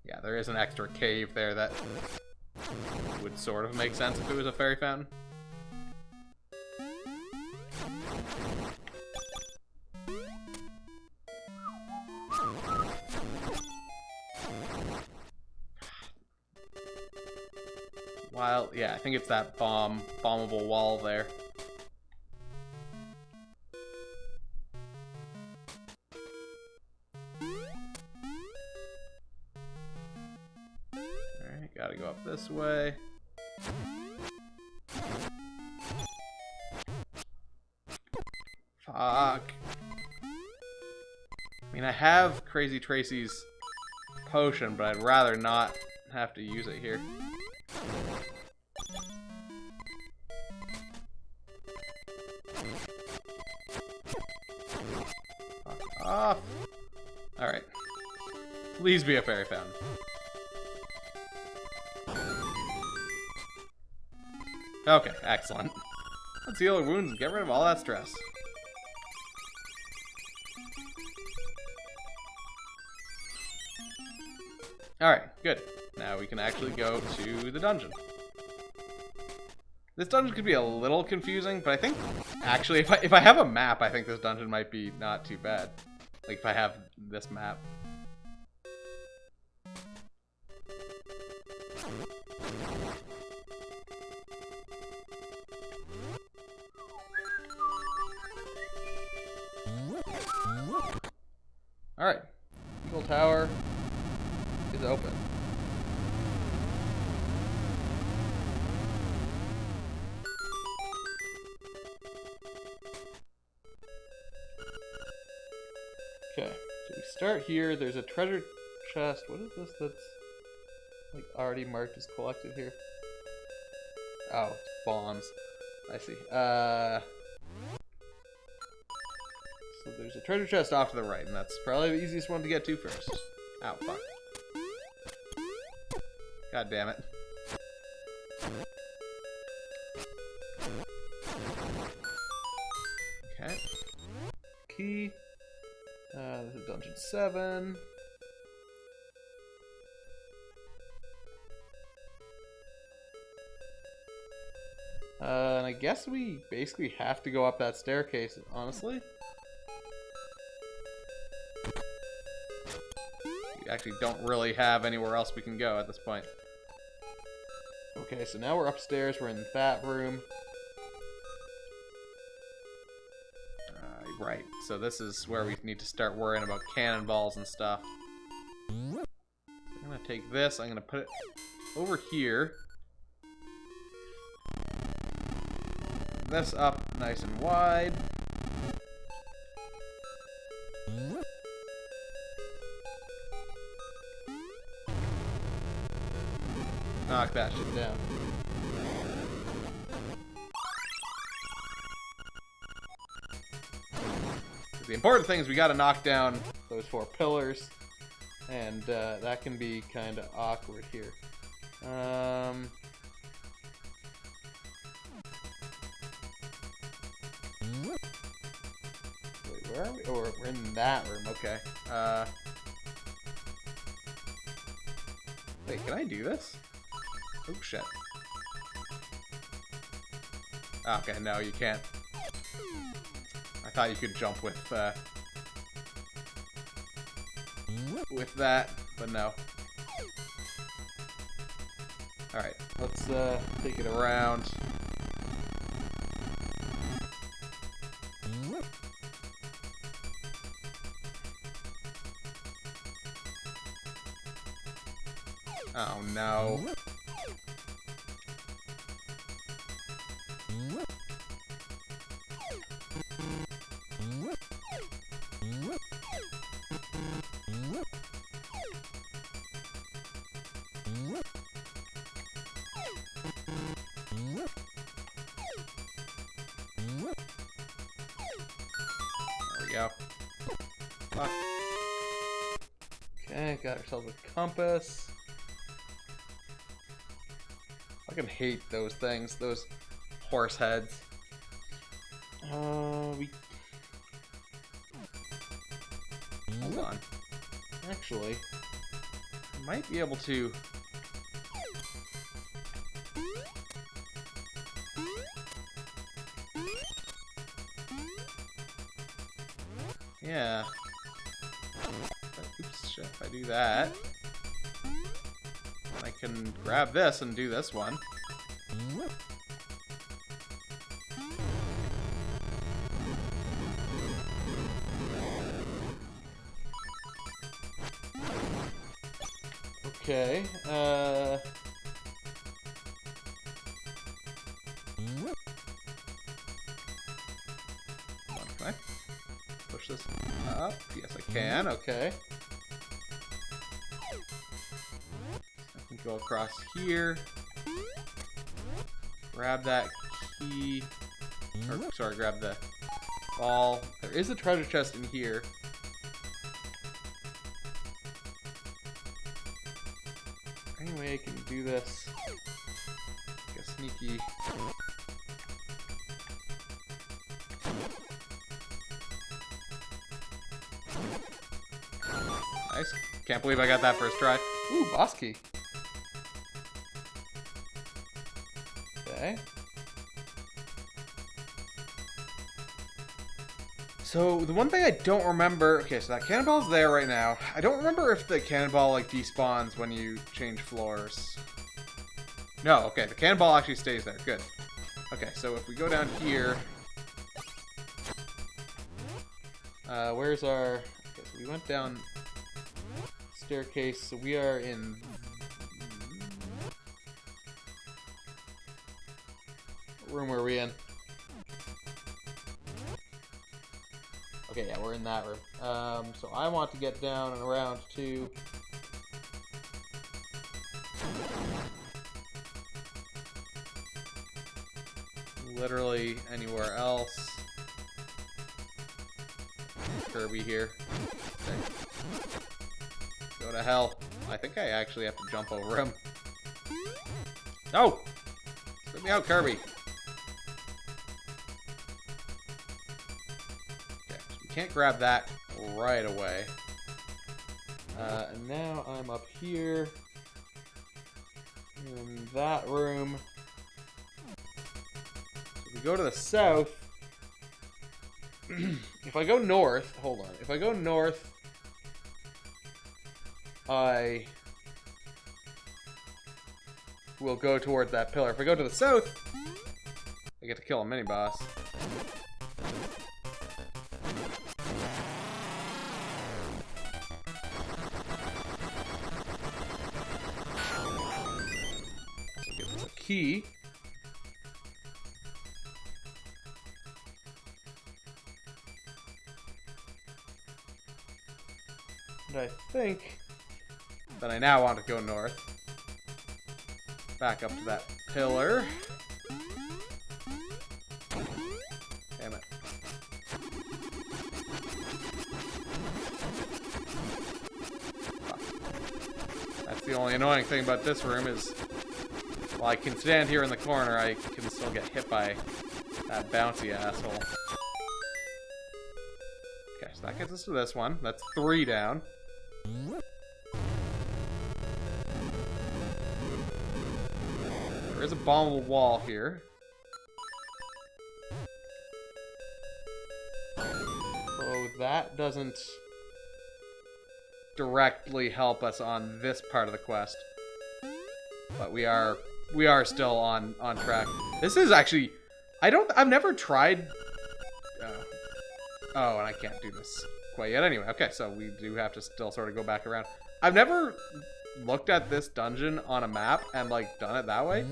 Yeah, there is an extra cave there that would sort of make sense if it was a fairy fountain. While, yeah, I think it's that bombable wall there. Gotta go up this way. Fuck. I mean, I have Crazy Tracy's potion, but I'd rather not have to use it here. Fuck off. Alright. Please be a fairy fountain. Okay, excellent. Let's heal our wounds and get rid of all that stress. Alright, good. Now we can actually go to the dungeon. This dungeon could be a little confusing, but I think, actually, if I have a map, I think this dungeon might be not too bad. Like, if I have this map. Alright, Eagle Tower is open. we start here. There's a treasure chest. What is this that's like already marked as collected here? Oh, it's bombs. I see. So there's a treasure chest off to the right, and that's probably the easiest one to get to first. Ow, fuck. God damn it. Okay. Key. This is dungeon 7. And I guess we basically have to go up that staircase, honestly. We actually don't really have anywhere else we can go at this point. Okay, so now we're upstairs. We're in that room. Right, so this is where we need to start worrying about cannonballs and stuff. So I'm gonna take this, I'm gonna put it over here. This up nice and wide. Knock that shit down. The important thing is we gotta knock down those 4 pillars, and that can be kind of awkward here. Wait, where are we? Oh, we're in that room. Okay. Wait, can I do this? Oh shit. Okay, no, you can't. I thought you could jump with that, but no. Alright, let's take it around. Oh no. There we go. Fuck. Okay, got ourselves a compass. I fucking hate those things, those horse heads. Hold on. Actually, I might be able to. Yeah. Oops, shit, if I do that, I can grab this and do this one. Okay, Come on, can I push this up? Yes, I can. Okay. I can go across here. Grab that key. Or, sorry, grab the ball. There is a treasure chest in here. Anyway, I can do this. Like a sneaky. Nice. Can't believe I got that first try. Ooh, boss key. Okay. So, the one thing I don't remember... Okay, so that cannonball's there right now. I don't remember if the cannonball, like, despawns when you change floors. No, okay, the cannonball actually stays there. Good. Okay, so if we go down here... where's our... Okay, so we went down... staircase, so we are in... What room are we in? Okay, yeah, we're in that room. So I want to get down and around to... literally anywhere else. Kirby here. Okay. Go to hell. I think I actually have to jump over him. No! Spit me out, Kirby. Okay, so we can't grab that right away. And now I'm up here in that room. So if we go to the south, if I go north, hold on. If I go north, I will go towards that pillar. If I go to the south, I get to kill a mini-boss. Also get this a key. And I think that I now want to go north. Back up to that pillar. Damn it. Fuck. That's the only annoying thing about this room is while I can stand here in the corner, I can still get hit by that bouncy asshole. Okay, so that gets us to this one. That's 3 down. There is a bombable wall here. So that doesn't directly help us on this part of the quest. But we are still on track. This is actually I've never tried oh, and I can't do this quite yet anyway. Okay, so we do have to still sort of go back around. I've never looked at this dungeon on a map and like done it that way.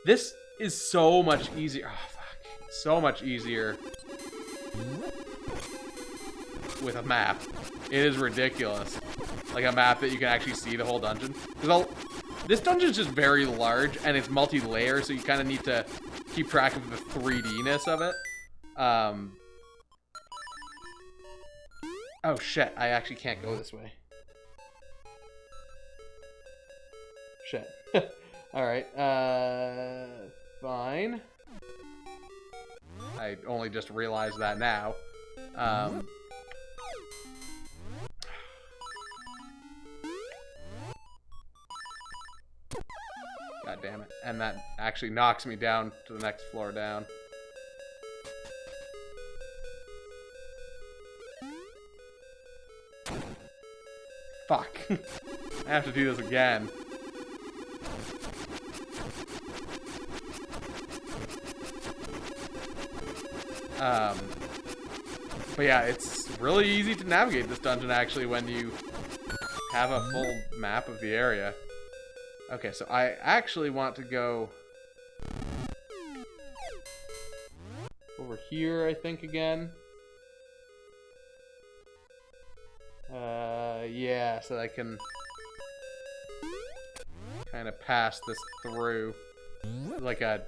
This is so much easier. Oh, fuck. So much easier with a map. It is ridiculous. Like a map that you can actually see the whole dungeon. This dungeon is just very large and it's multi-layer, so you kind of need to keep track of the 3D-ness of it. Oh shit, I actually can't go this way. Shit. Alright, fine. I only just realized that now. God damn it. And that actually knocks me down to the next floor down. Fuck. I have to do this again. But yeah, it's really easy to navigate this dungeon actually when you have a full map of the area. Okay, so I actually want to go over here, I think, again. Yeah, so I can kind of pass this through like a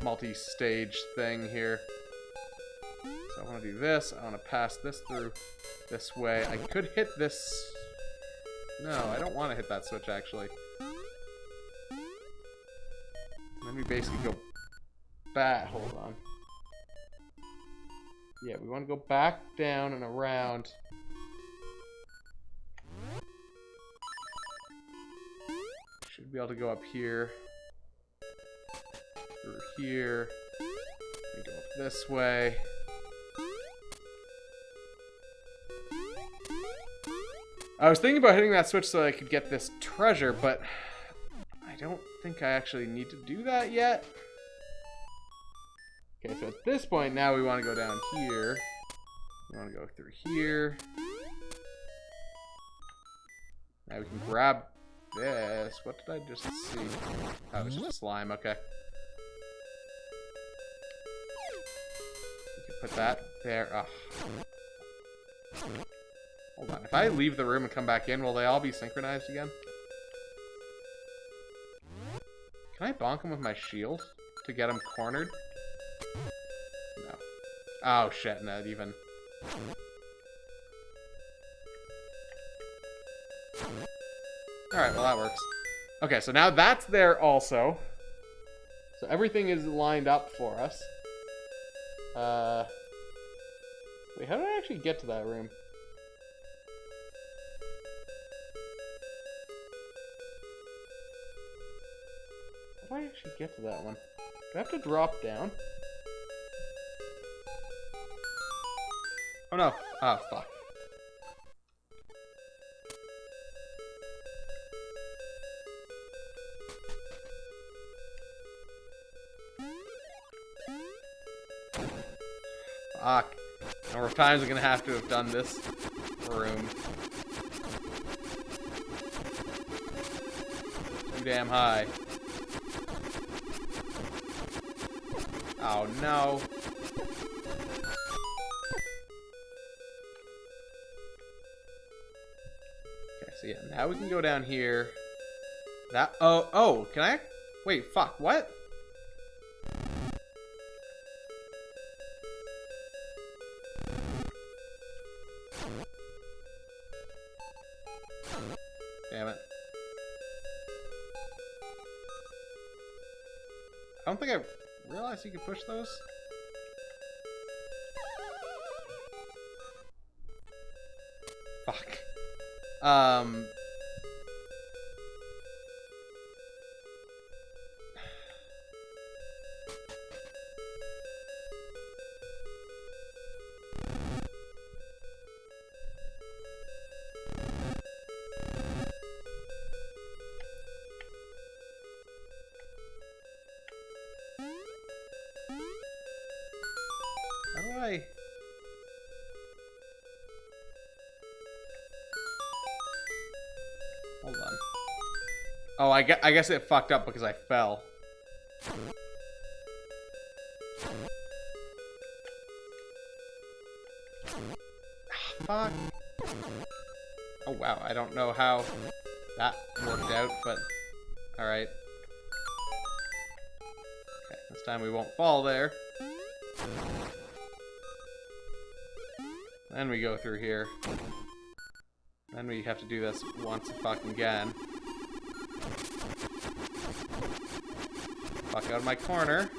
multi-stage thing here. So I want to do this. I want to pass this through this way. I could hit this. No, I don't want to hit that switch, actually. Let me basically go back. Hold on. Yeah, we want to go back, down, and around. Should be able to go up here. Through here. We go up this way. I was thinking about hitting that switch so I could get this treasure, but I don't think I actually need to do that yet. Okay, so at this point now we want to go down here. We want to go through here. Now we can grab this. What did I just see? Oh, it's just a slime. Okay. We can put that there. Ugh. Hold on. If I leave the room and come back in, will they all be synchronized again? Can I bonk him with my shield to get him cornered? No. Oh shit, not even. Alright, well that works. Okay, so now that's there also. So everything is lined up for us. Wait, how did I actually get to that room? How do I actually get to that one? Do I have to drop down? Oh no. Oh, fuck. Fuck. Number of times I'm gonna have to have done this room. Too damn high. Oh no. Okay, so yeah, now we can go down here. That, oh, can I? Wait, fuck, what? Damn it. I don't think I realized you could push those. Fuck. How do I... Hold on. Oh, I guess it fucked up because I fell. Fuck. Oh wow, I don't know how that worked out, but alright. Okay, this time we won't fall there. Then we go through here. Then we have to do this once fucking again. Fuck out of my corner.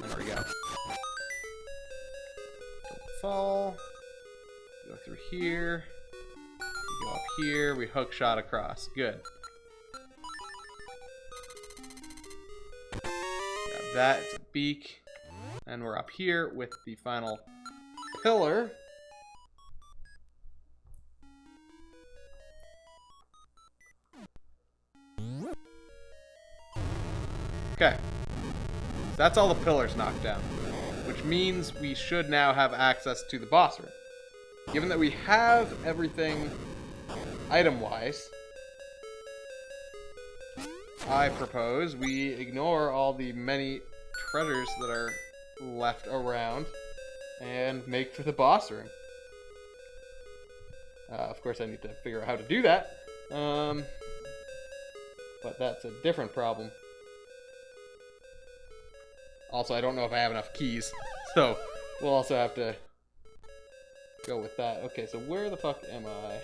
There we go. Don't fall. Go through here. We go up here. We hook shot across. Good. Grab that. It's a beak. And we're up here with the final pillar. Okay. So that's all the pillars knocked down. Which means we should now have access to the boss room. Given that we have everything item-wise, I propose we ignore all the many treasures that are left around and make for the boss room. Of course I need to figure out how to do that, but that's a different problem. Also, I don't know if I have enough keys, so we'll also have to go with that. Okay, so where the fuck am I?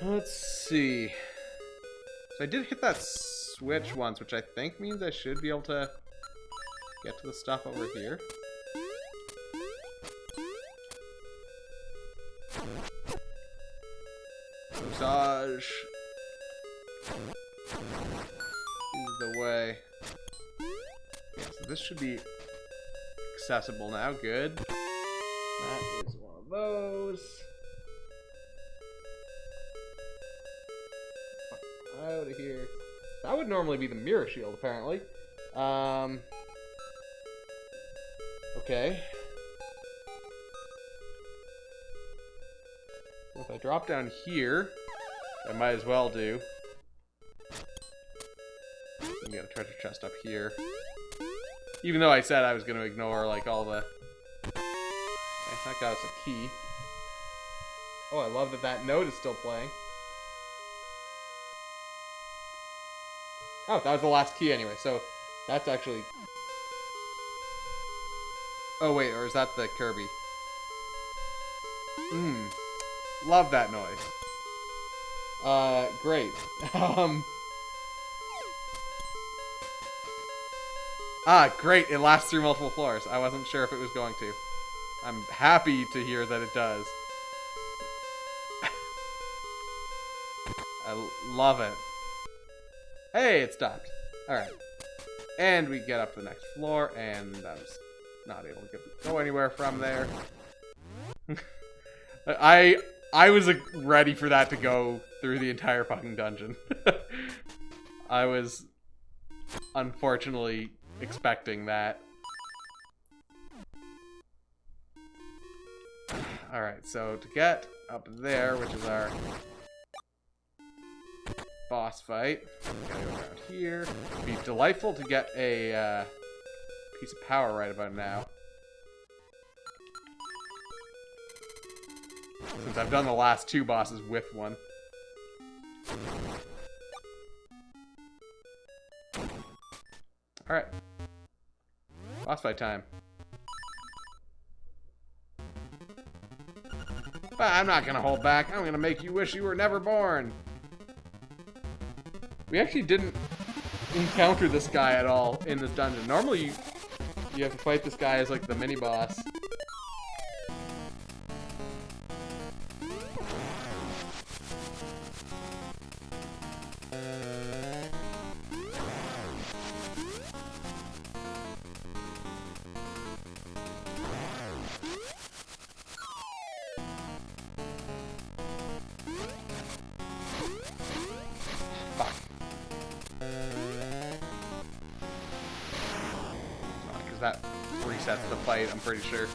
Let's see. So I did hit that switch once, which I think means I should be able to get to the stuff over here. Massage is the way. Yeah, so this should be accessible now. Good. That is one of those. Out of here. That would normally be the mirror shield, apparently. Okay. If I drop down here, I might as well do. We got a treasure chest up here. Even though I said I was going to ignore, like, all the... Okay, that got us a key. Oh, I love that that note is still playing. Oh, that was the last key anyway, so that's actually... Oh, wait, or is that the Kirby? Love that noise. Great. Great, it lasts through multiple floors. I wasn't sure if it was going to. I'm happy to hear that it does. I love it. Hey, it stopped. Alright. And we get up to the next floor, and I'm just not able to go anywhere from there. I was ready for that to go through the entire fucking dungeon. I was unfortunately expecting that. Alright, so to get up there, which is our boss fight, we gotta go around here. It'd be delightful to get a piece of power right about now. Since I've done the last two bosses with one. Alright. Boss fight time. But I'm not gonna hold back. I'm gonna make you wish you were never born. We actually didn't encounter this guy at all in this dungeon. Normally, you have to fight this guy as like the mini boss. That resets the fight, I'm pretty sure.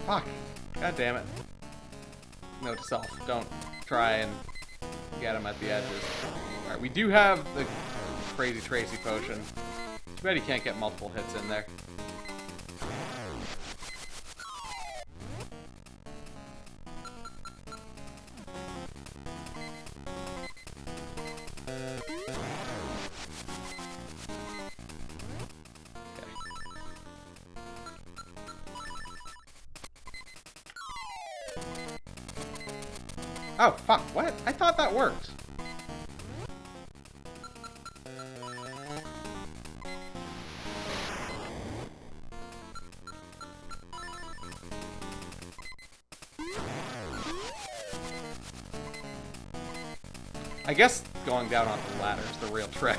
Fuck. God damn it. Note to self, don't try and get him at the edges. Alright, we do have the Crazy Tracy potion. Too bad you can't get multiple hits in there. Okay. Oh, fuck, what? I thought that worked. I guess going down on the ladder is the real trick.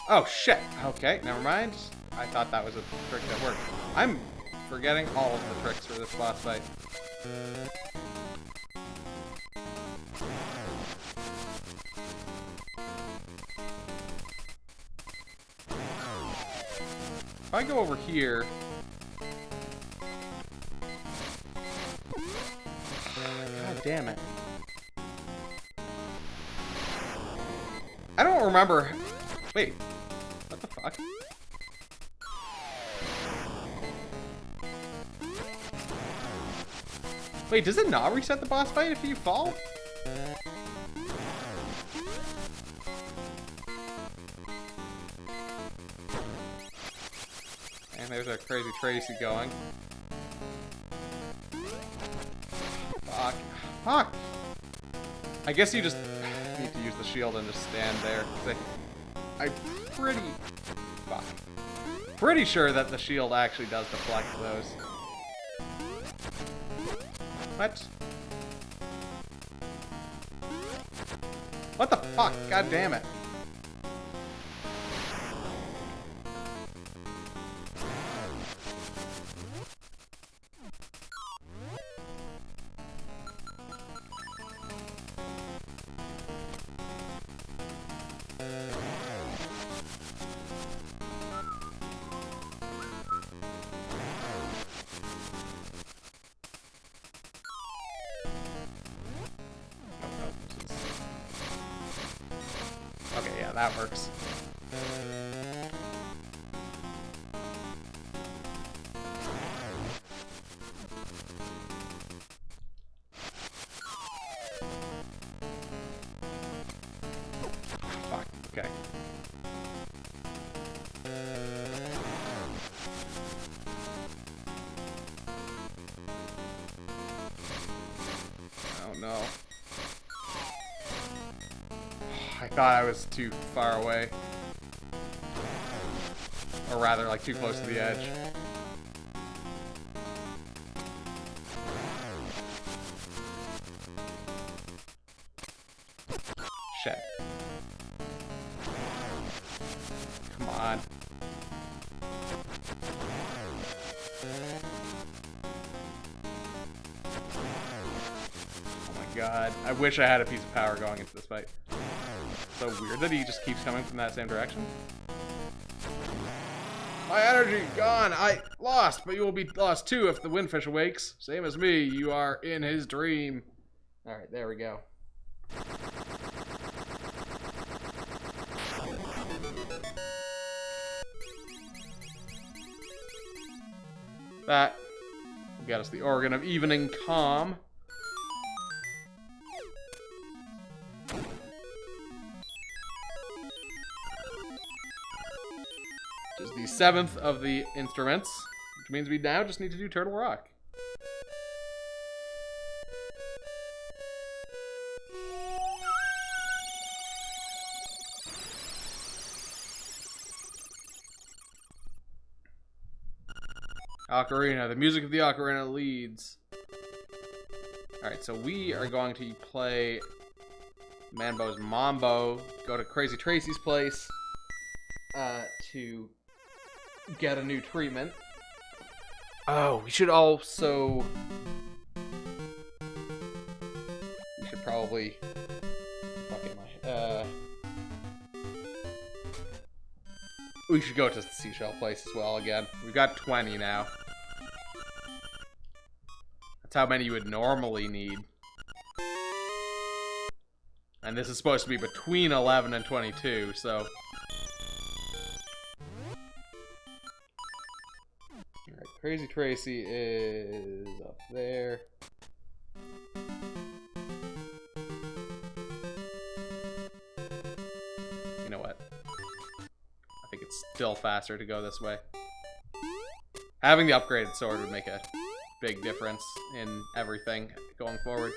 Oh shit! Okay, never mind. I thought that was a trick that worked. I'm forgetting all of the tricks for this boss fight. If I go over here... God damn it. I don't remember... Wait. What the fuck? Wait, does it not reset the boss fight if you fall? And there's our Crazy Tracy going. Fuck. Fuck! I guess you just need to use the shield and just stand there. I'm pretty sure that the shield actually does deflect those. What? What the fuck? God damn it. Okay, yeah, that works. Fuck, okay. Oh no. I thought I was too far away. Or rather, like, too close to the edge. Shit. Come on. Oh my god. I wish I had a piece of power going into this fight. So weird that he just keeps coming from that same direction. My energy gone. I lost, but you will be lost too if the windfish awakes. Same as me, you are in his dream. Alright, there we go. That will get us the organ of evening calm. Which is the 7th of the instruments, which means we now just need to do Turtle Rock. Ocarina, the music of the ocarina leads. Alright, so we are going to play Manbo's Mambo, go to Crazy Tracy's place to get a new treatment. Oh, we should also... We should probably... Fuck am I? We should go to the seashell place as well again. We've got 20 now. That's how many you would normally need. And this is supposed to be between 11 and 22, so... Alright, Crazy Tracy is up there. You know what? I think it's still faster to go this way. Having the upgraded sword would make a big difference in everything going forward.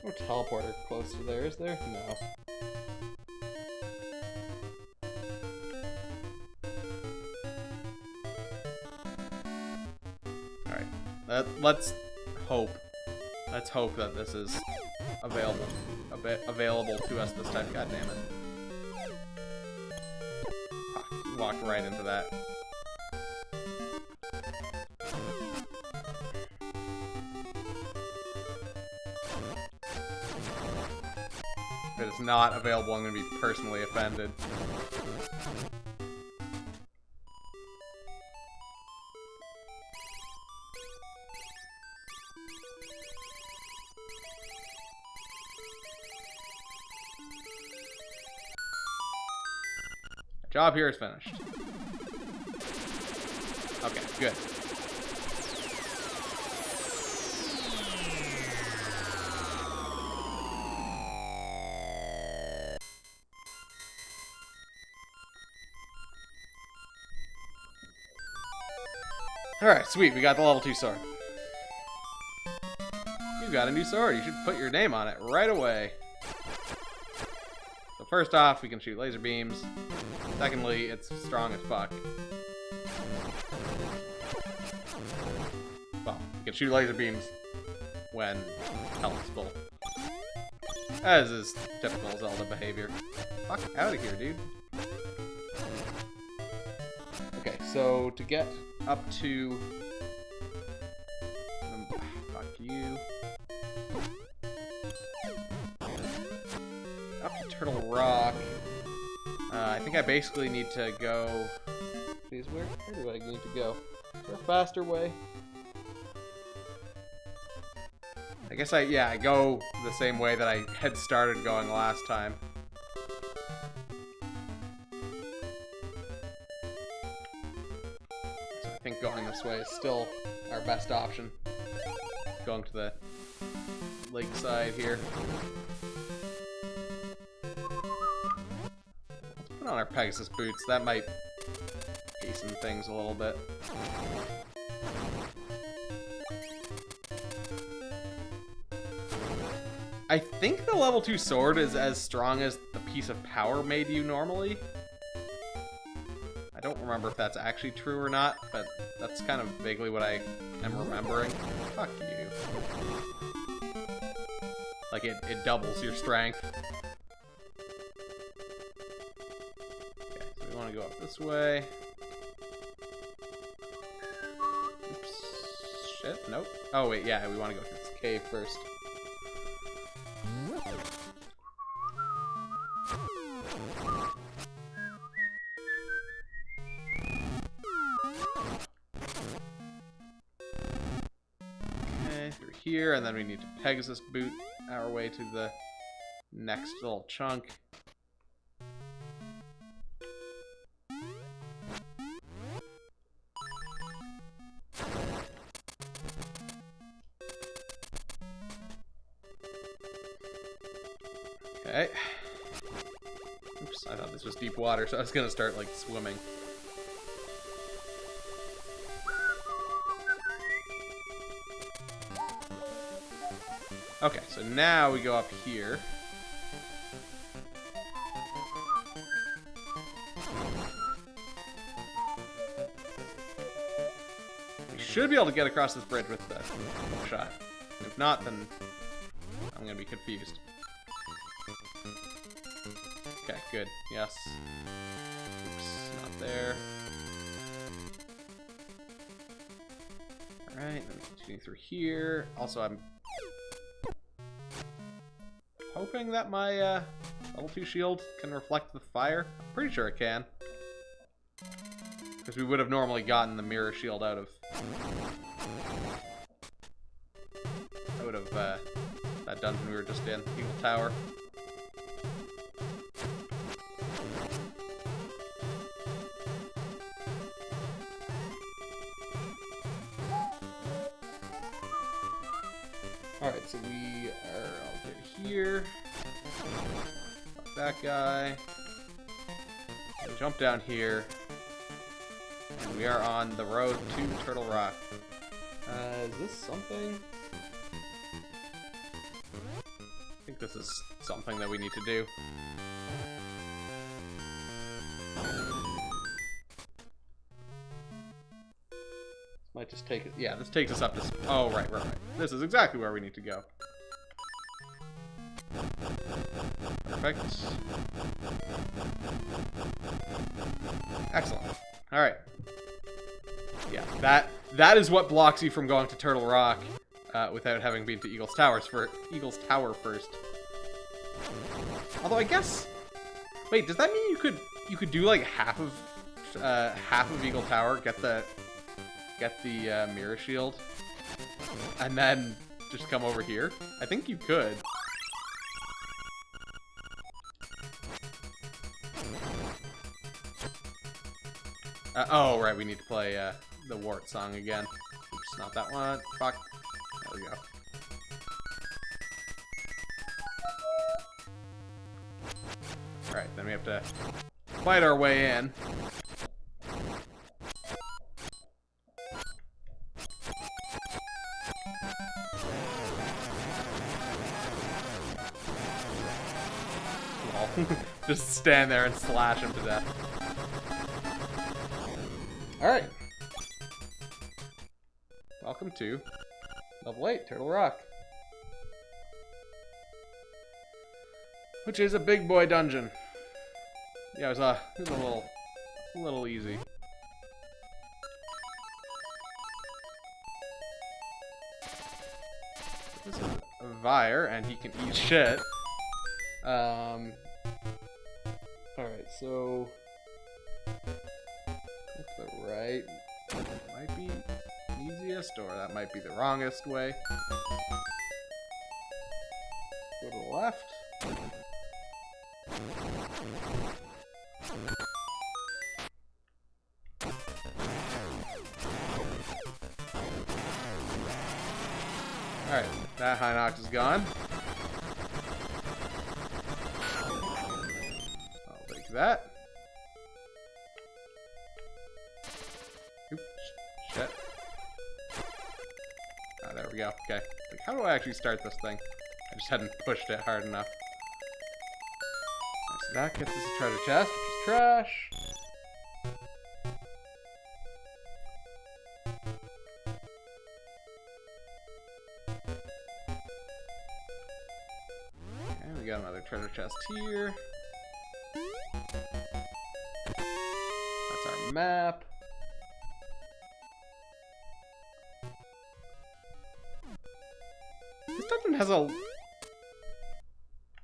No teleporter close to there, is there? No. Alright. Let's hope. Let's hope that this is available to us this time. God damn it. Ah, walked right into that. If it is not available, I'm going to be personally offended. Job here is finished. Okay, good. Alright, sweet, we got the level 2 sword. You got a new sword, you should put your name on it right away. So first off, we can shoot laser beams. Secondly, it's strong as fuck. shoot laser beams when health is full. As is typical Zelda behavior. Fuck out of here, dude. Okay, so to get up to... fuck you. Up to Turtle Rock. I think I basically need to go... Please, where do I need to go? Is there a faster way? I guess I go the same way that I had started going last time. So I think going this way is still our best option. Going to the lakeside here. Let's put on our Pegasus boots. That might hasten things a little bit. I think the level 2 sword is as strong as the piece of power made you normally. I don't remember if that's actually true or not, but that's kind of vaguely what I am remembering. Fuck you. Like, it doubles your strength. Okay, so we want to go up this way. Oops. Shit, nope. Oh, wait, yeah, we want to go through this cave first. Here, and then we need to Pegasus boot our way to the next little chunk. Okay. Oops, I thought this was deep water, so I was gonna start, like, swimming. Okay, so now we go up here. We should be able to get across this bridge with the shot. If not, then I'm gonna be confused. Okay, good. Yes. Oops, not there. Alright, then we continue through here. Also, I'm hoping that my level 2 shield can reflect the fire. I'm pretty sure it can. Because we would have normally gotten the mirror shield out of that dungeon we were just in, Eagle Tower. Alright, so we are all good here. Fuck that guy. Jump down here. And we are on the road to Turtle Rock. Is this something? I think this is something that we need to do. Might just take it. Yeah, this takes us up to. Oh, right. This is exactly where we need to go. Perfect. Excellent. All right. Yeah, that is what blocks you from going to Turtle Rock without having been to Eagle's Tower first. Although I guess. Wait, does that mean you could do like half of Eagle Tower, get the mirror shield, and then just come over here? I think you could. Oh, right, we need to play the Wart song again. Oops, not that one. Fuck. There we go. Alright, then we have to fight our way in. Just stand there and slash him to death. Alright. Welcome to Level 8, Turtle Rock. Which is a big boy dungeon. Yeah, it was a little easy. This is a Vire, and he can eat shit. Alright, so... to the right. That might be easiest, or that might be the wrongest way. Go to the left. Alright, that High Nox is gone. I'll take that. Oops, shit. Ah, there we go. Okay. Like, how do I actually start this thing? I just hadn't pushed it hard enough. So that gets us a treasure chest, which is trash. And we got another treasure chest here. That's our map. This dungeon has a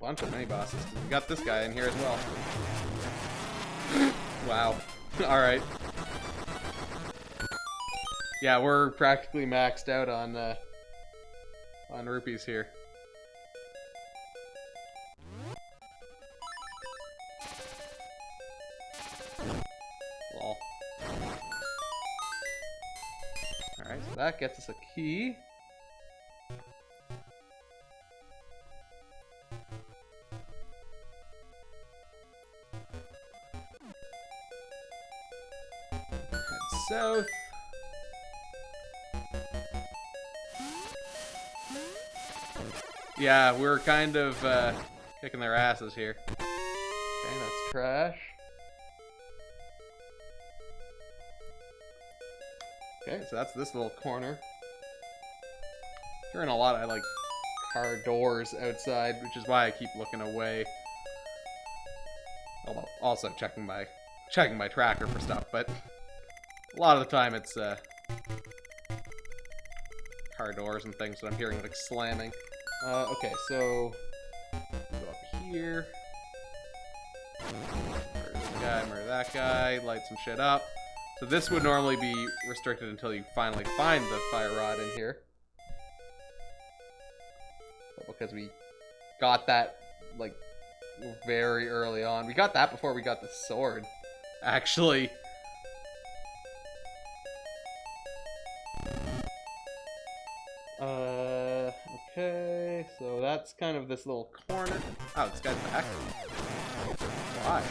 bunch of mini bosses. We got this guy in here as well. Wow. Alright. Yeah, we're practically maxed out on rupees here. Lol. Alright, so that gets us a key. South. Yeah, we're kind of kicking their asses here. Okay, that's trash. Okay, so that's this little corner. Hearing a lot of like car doors outside, which is why I keep looking away. Although also checking my tracker for stuff, but a lot of the time it's car doors and things that I'm hearing like slamming. Okay, so go up here. Murder this guy, murder that guy, light some shit up. So this would normally be restricted until you finally find the fire rod in here. But because we got that like very early on. We got that before we got the sword, actually. Okay, so that's kind of this little corner. Oh, this guy's back. Why?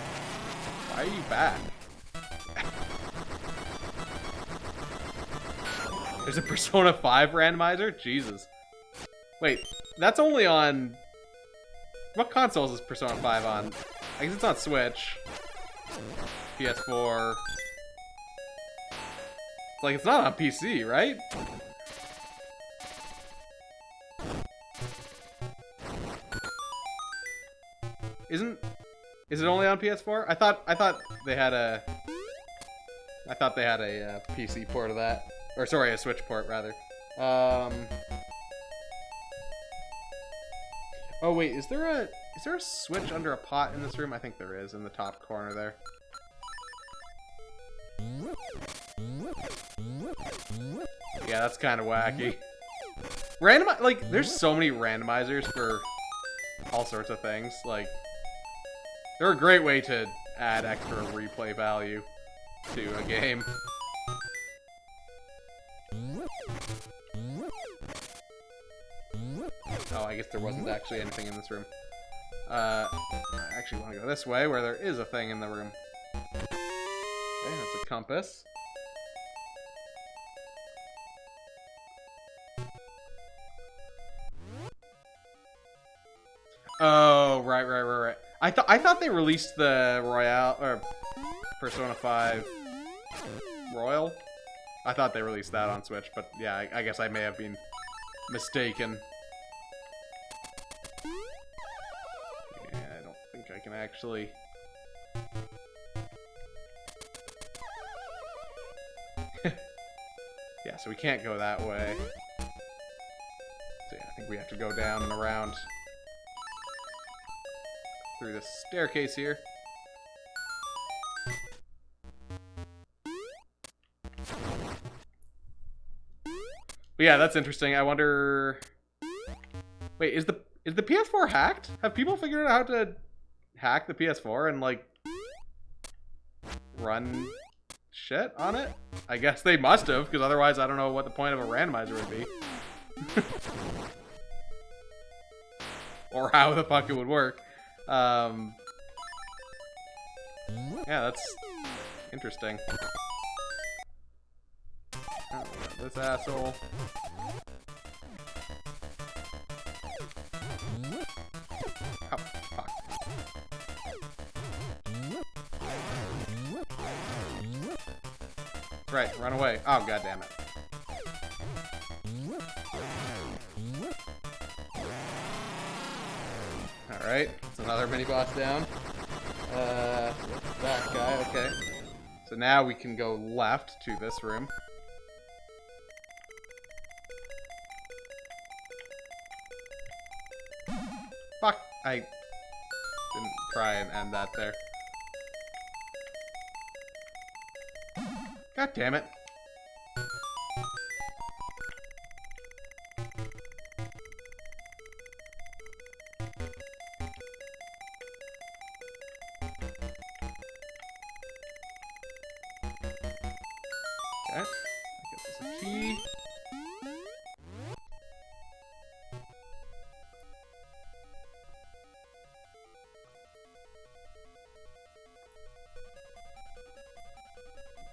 Why are you back? There's a Persona 5 randomizer? Jesus. Wait, that's only on... What consoles is Persona 5 on? I guess it's on Switch. PS4. It's like, it's not on PC, right? Is it only on PS4? I thought they had a PC port of that, or sorry, a Switch port rather. Oh wait, is there a switch under a pot in this room? I think there is in the top corner there. Yeah, that's kind of wacky. Like, there's so many randomizers for all sorts of things. Like, they're a great way to add extra replay value to a game. Oh, I guess there wasn't actually anything in this room. I actually want to go this way, where there is a thing in the room. Okay, that's a compass. Oh, right. I thought they released the Royale or Persona 5 Royal. I thought they released that on Switch, but yeah, I guess I may have been mistaken. Yeah, I don't think I can actually... Yeah, so we can't go that way. So yeah, I think we have to go down and around through this staircase here. But yeah, that's interesting. I wonder... Wait, is the PS4 hacked? Have people figured out how to hack the PS4 and, like, run shit on it? I guess they must have, because otherwise I don't know what the point of a randomizer would be. Or how the fuck it would work. Yeah, that's interesting. Oh, this asshole. Oh, fuck. Right, run away. Oh, god damn it. Alright, it's another mini boss down. That guy, okay. So now we can go left to this room. Fuck, I didn't try and end that there. God damn it. Okay, I guess this is a key.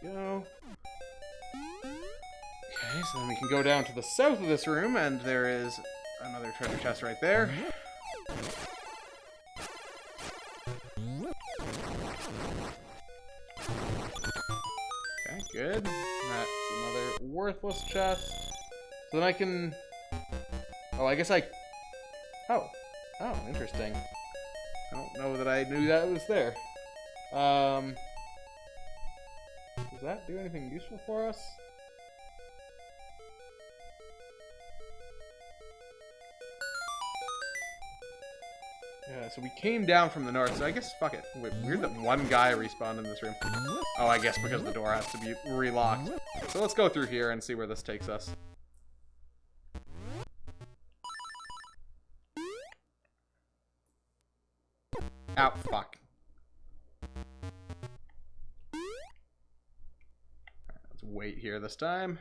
Go. Okay, so then we can go down to the south of this room, and there is another treasure chest right there. Okay, good. That's another worthless chest. So then I can... Oh, I guess I... Oh, interesting. I don't know that I knew that was there. Does that do anything useful for us? Yeah, so we came down from the north, so I guess, fuck it. Wait, weird that one guy respawned in this room. Oh, I guess because the door has to be relocked. So let's go through here and see where this takes us. Ow, fuck. Let's wait here this time.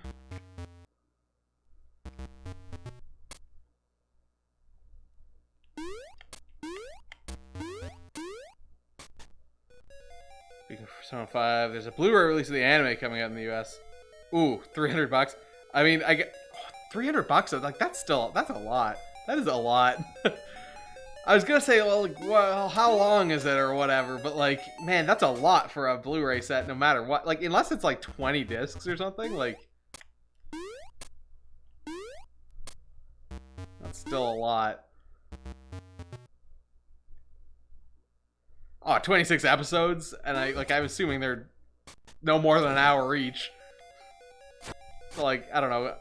Speaking of Persona 5, there's a Blu-ray release of the anime coming out in the US. Ooh, $300. I mean, I get $300. Like that's a lot. That is a lot. I was gonna say, well, how long is it or whatever, but like, man, that's a lot for a Blu-ray set, no matter what. Like, unless it's like 20 discs or something, like, that's still a lot. Oh, 26 episodes, and I'm assuming they're no more than an hour each. So, like, I don't know.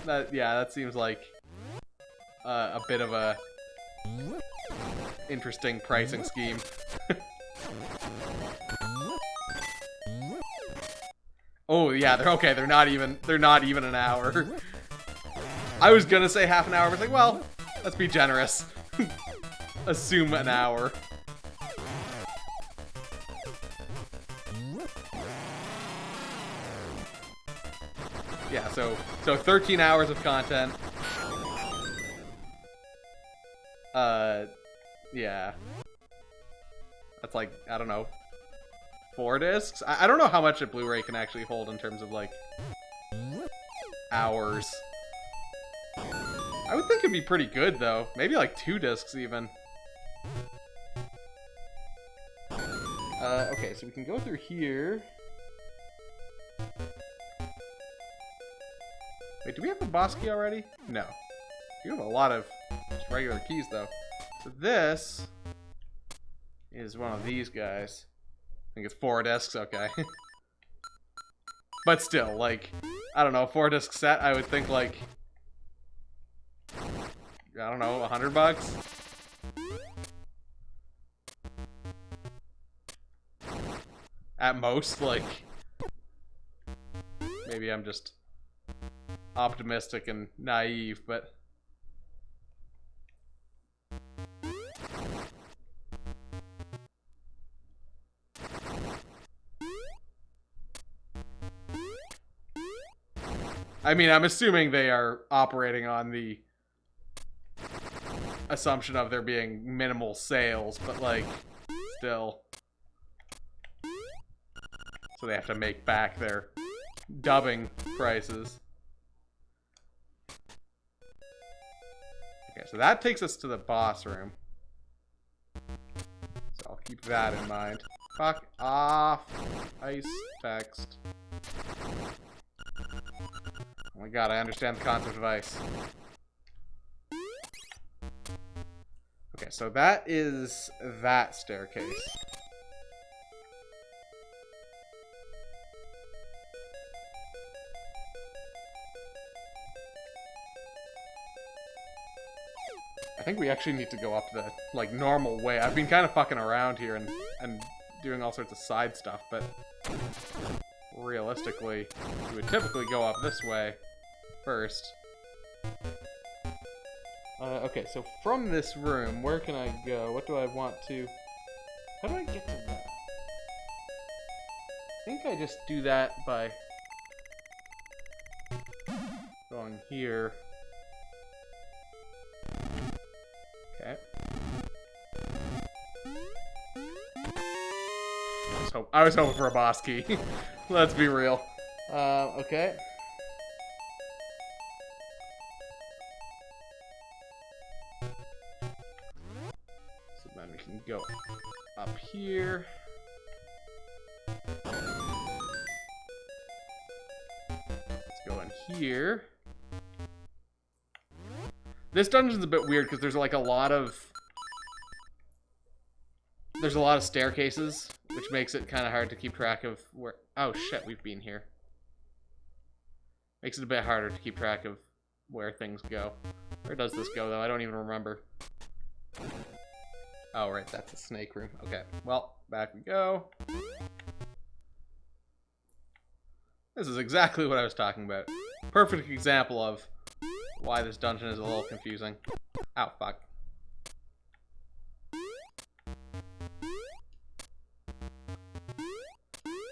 That seems like a bit of a interesting pricing scheme. Oh yeah, they're not even an hour. I was gonna say half an hour, but like, well, let's be generous. Assume an hour. Yeah, so 13 hours of content. Yeah. That's like, I don't know, 4 discs? I don't know how much a Blu-ray can actually hold in terms of, like, hours. I would think it'd be pretty good, though. Maybe, like, 2 discs, even. Okay, so we can go through here. Wait, do we have the boss key already? No. We have a lot of just regular keys, though. So this is one of these guys. I think it's 4 discs, okay. But still, like, I don't know, 4-disc set, I would think, like, I don't know, $100? At most, like, maybe I'm just optimistic and naive, but I mean, I'm assuming they are operating on the assumption of there being minimal sales, but like, still. So they have to make back their dubbing prices. Okay, so that takes us to the boss room. So I'll keep that in mind. Fuck off. Ice text. Oh my god, I understand the concept of ice. Okay, so that is that staircase. I think we actually need to go up the, like, normal way. I've been kind of fucking around here and doing all sorts of side stuff, but realistically, we would typically go up this way first. Okay, so from this room, where can I go? What do I want to... How do I get to that? I think I just do that by going here. Okay. I was hoping for a boss key. Let's be real. Okay. So then we can go up here. Let's go in here. This dungeon's a bit weird because there's like a lot of staircases, which makes it kind of hard to keep track of where... Oh shit, we've been here. Makes it a bit harder to keep track of where things go. Where does this go, though? I don't even remember. Oh, right, that's the snake room. Okay, well, back we go. This is exactly what I was talking about. Perfect example of why this dungeon is a little confusing. Ow, fuck.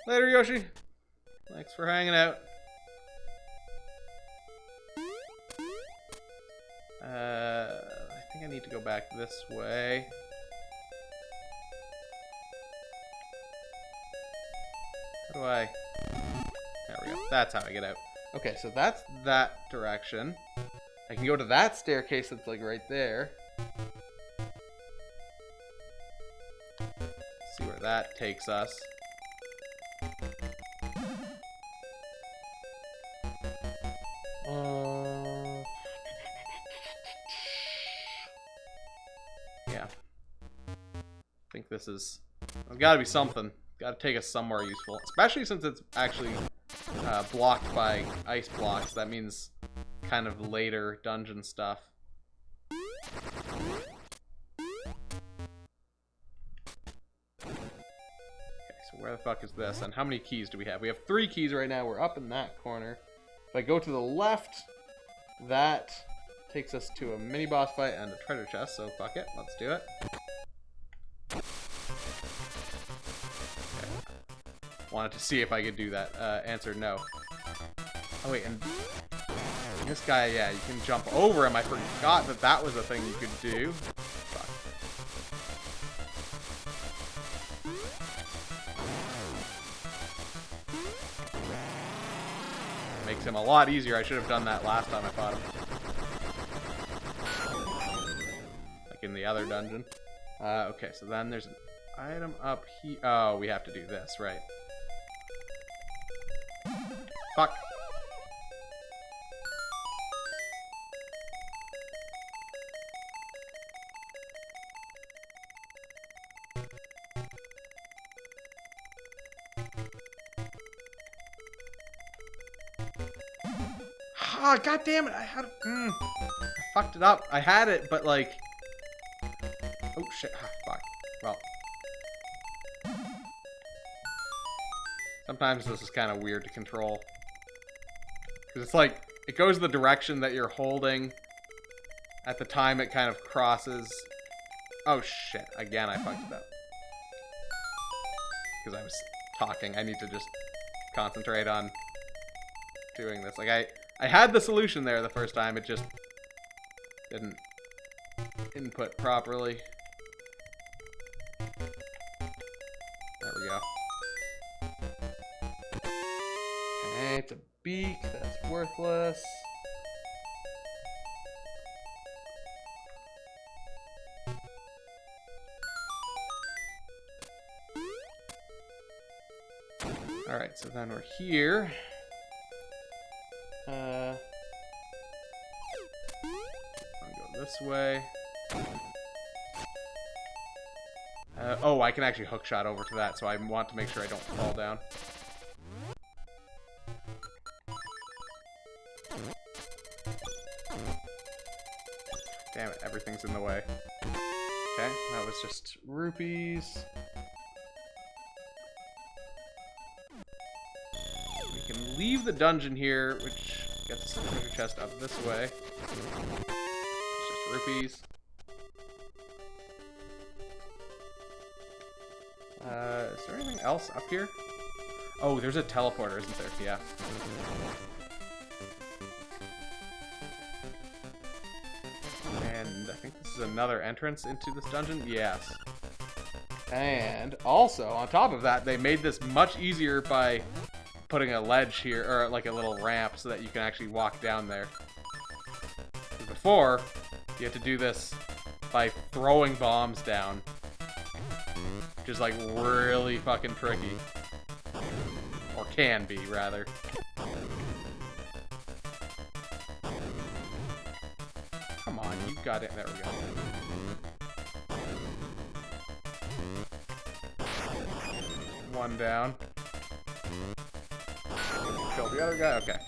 Later, Yoshi. Thanks for hanging out. I think I need to go back this way. How do I... There we go. That's how I get out. Okay, so that's that direction. I can go to that staircase that's like right there. See where that takes us. Yeah. I think this is... There's gotta be something. Gotta take us somewhere useful. Especially since it's actually blocked by ice blocks. That means kind of later dungeon stuff. Okay, so where the fuck is this? And how many keys do we have? We have 3 keys right now. We're up in that corner. If I go to the left, that takes us to a mini boss fight and a treasure chest, so fuck it. Let's do it. Okay. Wanted to see if I could do that. Answer no. Oh wait, and this guy, yeah, you can jump over him. I forgot that that was a thing you could do. Fuck. Makes him a lot easier. I should have done that last time I fought him. Like in the other dungeon. Okay, so then there's an item up here. Oh, we have to do this, right. Ah, god damn it! I had I fucked it up. I had it, but like, oh shit! Ah, fuck. Well, sometimes this is kind of weird to control because it's like it goes the direction that you're holding at the time it kind of crosses. Oh shit! Again, I fucked it up because I was talking. I need to just concentrate on doing this. Like I had the solution there the first time. It just didn't input properly. There we go. Okay, it's a beak. That's worthless. Alright, so then we're here. I'll go this way. Oh, I can actually hookshot over to that, so I want to make sure I don't fall down. Damn it, everything's in the way. Okay, that was just rupees. We can leave the dungeon here, which gets the treasure chest up this way. It's just rupees. Is there anything else up here? Oh, there's a teleporter, isn't there? Yeah. And I think this is another entrance into this dungeon. Yes. And also, on top of that, they made this much easier by putting a ledge here, or like a little ramp, so that you can actually walk down there. Before, you had to do this by throwing bombs down. Which is like really fucking tricky. Or can be, rather. Come on, you got it. There we go. One down. Kill the other guy? Okay.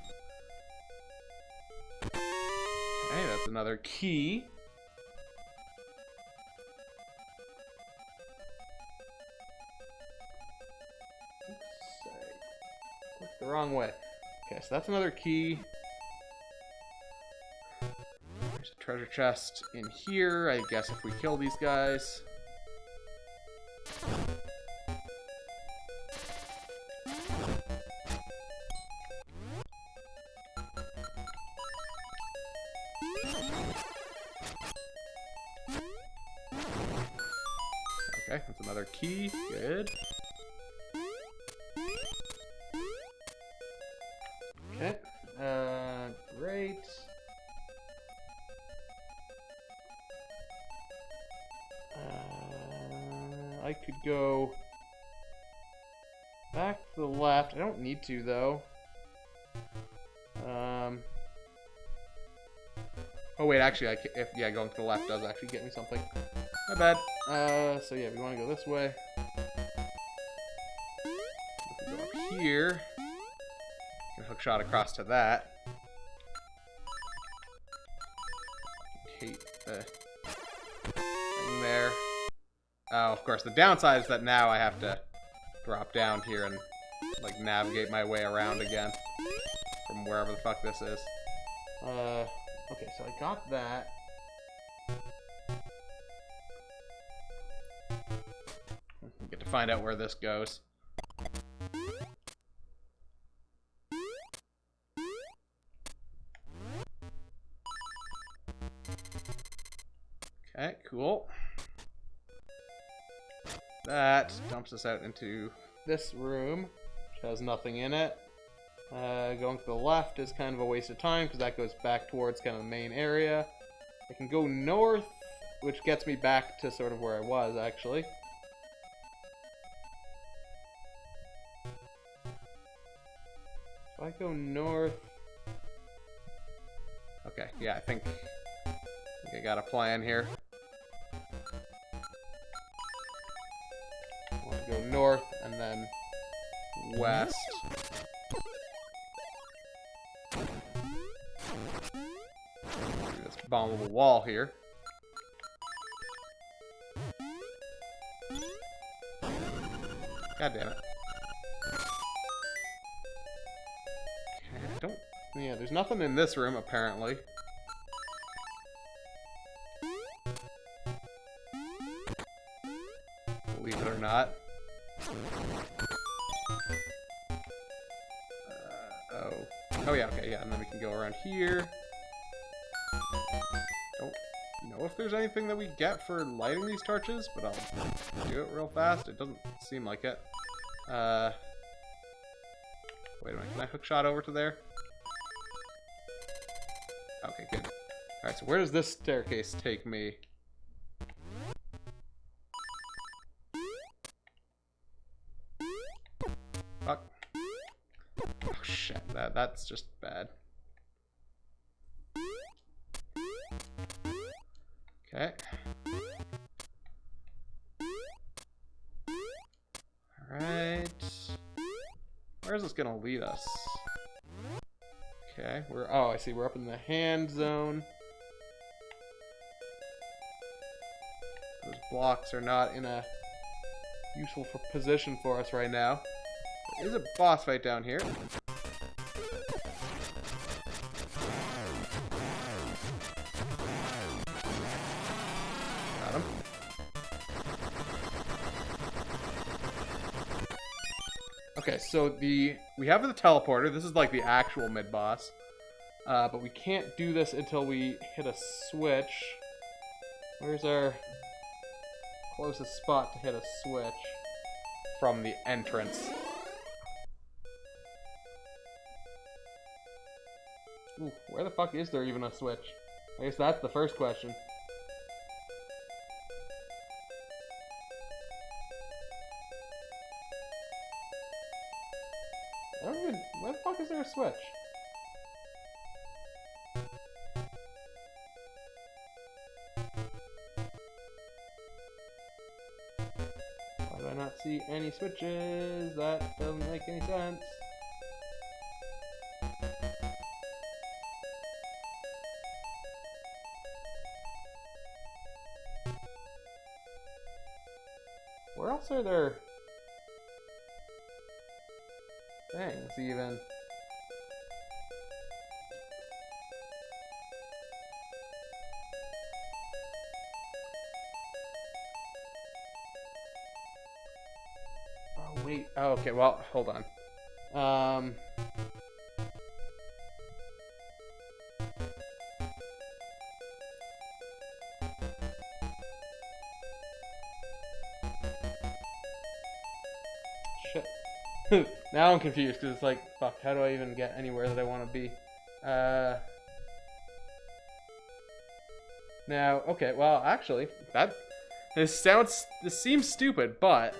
Okay, that's another key. Clicked the wrong way. Okay, so that's another key. There's a treasure chest in here. I guess if we kill these guys. Okay, that's another key. Good. Okay. Great. I could go back to the left. I don't need to, though. Oh wait, actually, yeah, going to the left does actually get me something. My bad. So yeah, we want to go this way. If we go up here, can hook shot across to that. Hate the thing there. Oh, of course, the downside is that now I have to drop down here and like navigate my way around again from wherever the fuck this is. Okay, so I got that. Get to find out where this goes. Okay, cool. That dumps us out into this room, which has nothing in it. Going to the left is kind of a waste of time because that goes back towards kind of the main area. I can go north, which gets me back to sort of where I was, actually. If I go north... Okay, yeah, I think I got a plan here. go north and then west. Through this bombable wall here. God damn it. Okay, yeah, there's nothing in this room apparently. Believe it or not. Oh yeah, okay, yeah, and then we can go around here. Don't know if there's anything that we get for lighting these torches, but I'll do it real fast. It doesn't seem like it. Wait a minute, can I hookshot over to there? Okay, good. Alright, so where does this staircase take me? Fuck. Oh shit, that's just bad. Okay. Alright. Where is this gonna lead us? Okay, oh, I see, we're up in the hand zone. Those blocks are not in a useful position for us right now. There is a boss fight down here. Got him. Okay, so we have the teleporter. This is like the actual mid-boss. But we can't do this until we hit a switch. Where's our closest spot to hit a switch from the entrance? Ooh, where the fuck is there even a switch? I guess that's the first question. Where the fuck is there a switch? Why do I not see any switches? That doesn't make any sense. Where else are there things even? Oh wait. Oh, okay. Well, hold on. Shit. Now I'm confused because it's like, fuck, how do I even get anywhere that I want to be? Now, okay, well, actually, this seems stupid, but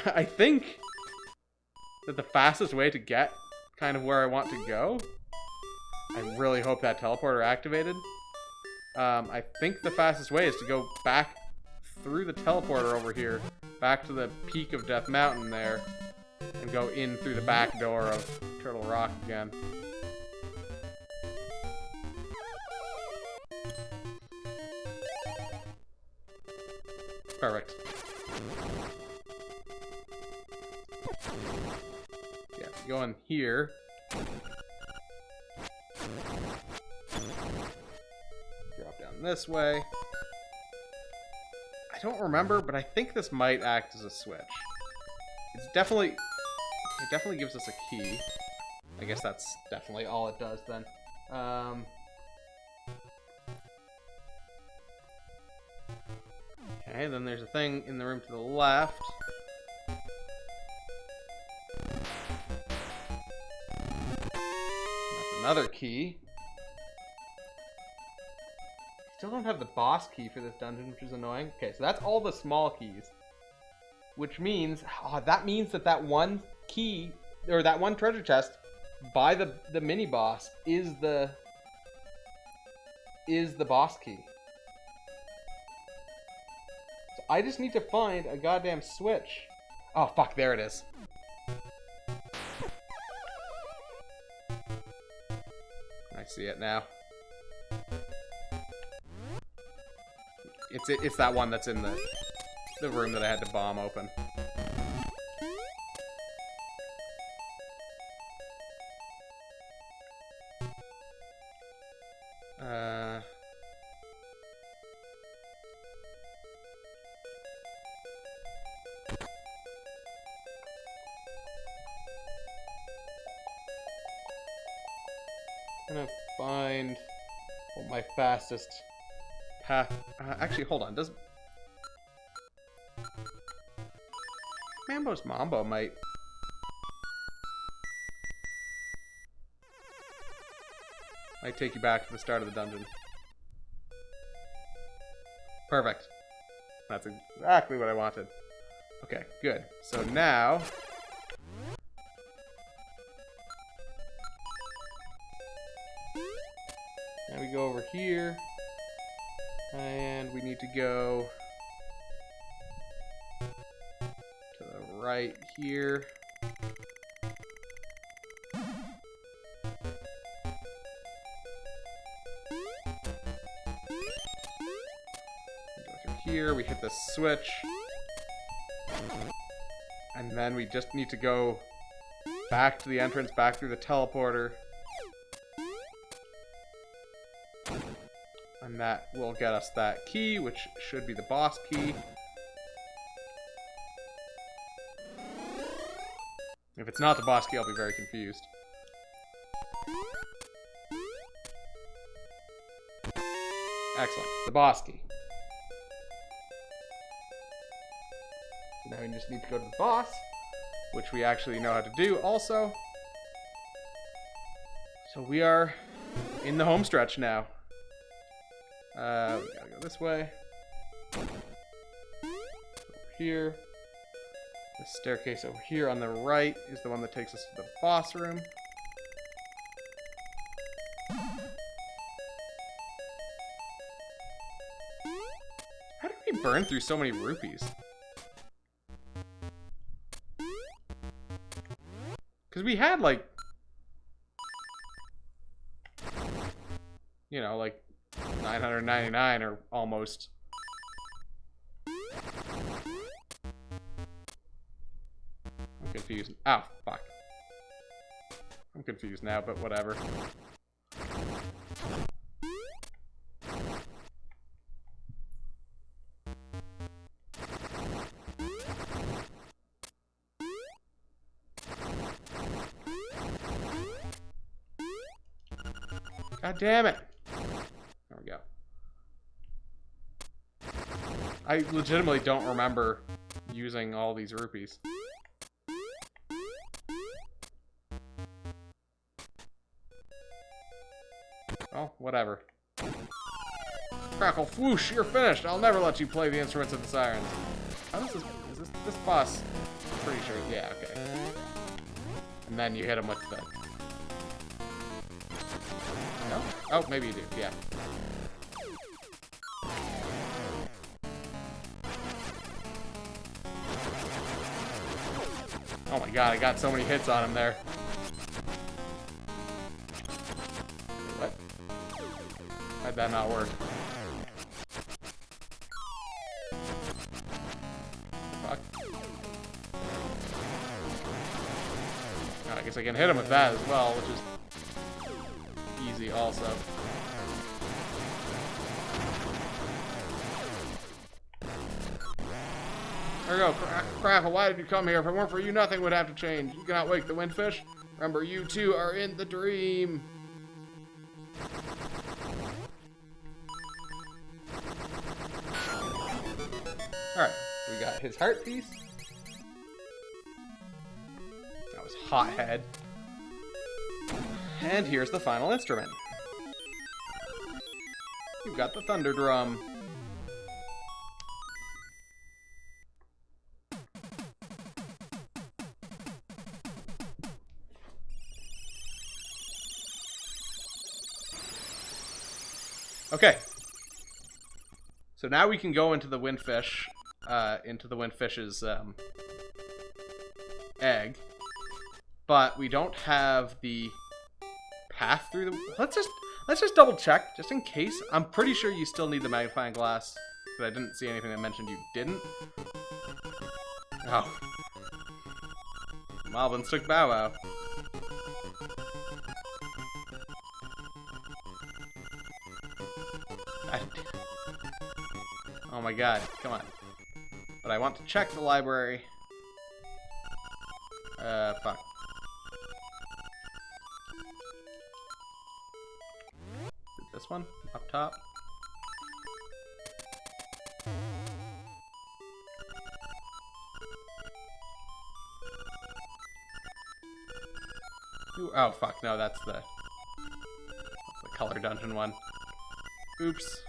I think that the fastest way to get kind of where I want to go, I really hope that teleporter activated. I think the fastest way is to go back through the teleporter over here, back to the peak of Death Mountain there, and go in through the back door of Turtle Rock again. Perfect. Yeah, go in here. Drop down this way. I don't remember, but I think this might act as a switch. It definitely gives us a key. I guess that's definitely all it does then. Okay, then there's a thing in the room to the left. That's another key. Still don't have the boss key for this dungeon, which is annoying. Okay, so that's all the small keys. Which means, that means that one key, or that one treasure chest by the mini boss is the boss key. So I just need to find a goddamn switch. Oh, fuck, there it is. I see it now. It's that one that's in the room that I had to bomb open. I'm gonna find what my fastest path. Actually, hold on. Does Mambo's Mambo might take you back to the start of the dungeon? Perfect. That's exactly what I wanted. Okay, good. So now we go over here, and we need to go to the right here. Go through here, we hit the switch, and then we just need to go back to the entrance, back through the teleporter. And that will get us that key, which should be the boss key. If it's not the boss key, I'll be very confused. Excellent. The boss key. So now we just need to go to the boss, which we actually know how to do also. So we are in the home stretch now. We gotta go this way. Over here. The staircase over here on the right is the one that takes us to the boss room. How did we burn through so many rupees? Because we had, like, you know, like 999 or almost. I'm confused. Oh, fuck. I'm confused now, but whatever. God damn it. There we go. I legitimately don't remember using all these rupees. Oh, whatever. Crackle, whoosh, you're finished. I'll never let you play the instruments of the sirens. How does this boss? I'm pretty sure, yeah, okay. And then you hit him with the... No? Oh, maybe you do, yeah. Oh my god, I got so many hits on him there. What? How'd that not work? Fuck. Oh, I guess I can hit him with that as well, which is easy also. There you go, Crackle, why did you come here? If it weren't for you, nothing would have to change. You cannot wake the windfish. Remember, you two are in the dream. Alright, we got his heart piece. That was Hothead. And here's the final instrument. You've got the Thunder Drum. Okay. So now we can go into the windfish into the windfish's egg, but we don't have the path through the. Let's just double check just in case. I'm pretty sure you still need the magnifying glass, but I didn't see anything that mentioned you didn't. Oh, Malvin took Bow Wow. Oh my god, come on. But I want to check the library. Fuck. This one? Up top? Ooh, oh fuck, no, that's the color dungeon one. Oops.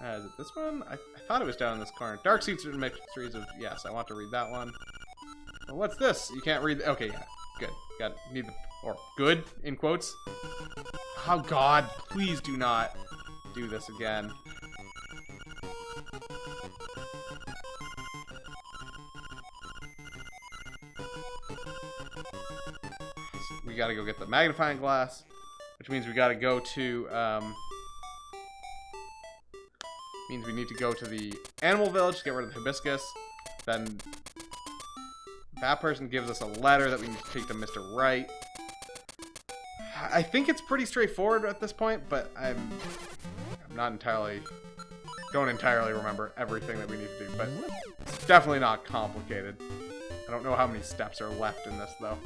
Is it this one? I thought it was down in this corner. Dark Secrets and Mysteries of... Yes, I want to read that one. Well, what's this? You can't read... Okay, yeah. Good. Got need the... Or good, in quotes. Oh, God. Please do not do this again. We gotta go get the magnifying glass, which means we gotta go to... means we need to go to the animal village to get rid of the hibiscus. Then that person gives us a letter that we need to take to Mr. Wright. I think it's pretty straightforward at this point, but I'm not entirely... Don't entirely remember everything that we need to do, but it's definitely not complicated. I don't know how many steps are left in this, though.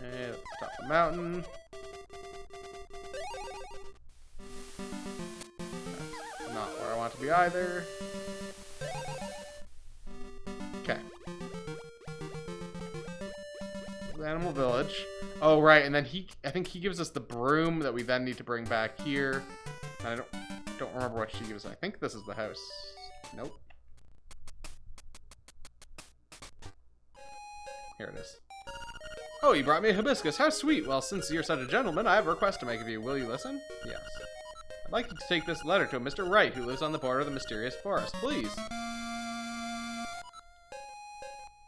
Okay, let's stop the mountain. To be either. Okay. Animal village. Oh right, and then I think he gives us the broom that we then need to bring back here. And I don't remember what she gives. I think this is the house. Nope. Here it is. Oh, you brought me a hibiscus. How sweet. Well, since you're such a gentleman, I have a request to make of you. Will you listen? Yes. I'd like you to take this letter to a Mr. Wright, who lives on the border of the mysterious forest. Please.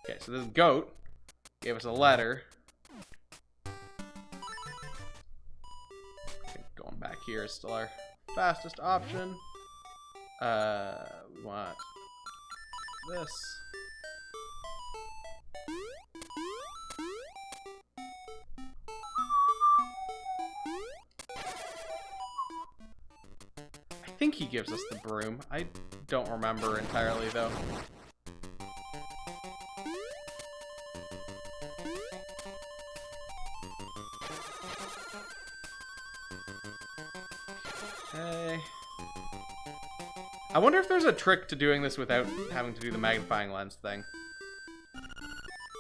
Okay, so this goat gave us a letter. I think going back here is still our fastest option. We want this. I think he gives us the broom. I don't remember entirely, though. Okay. I wonder if there's a trick to doing this without having to do the magnifying lens thing.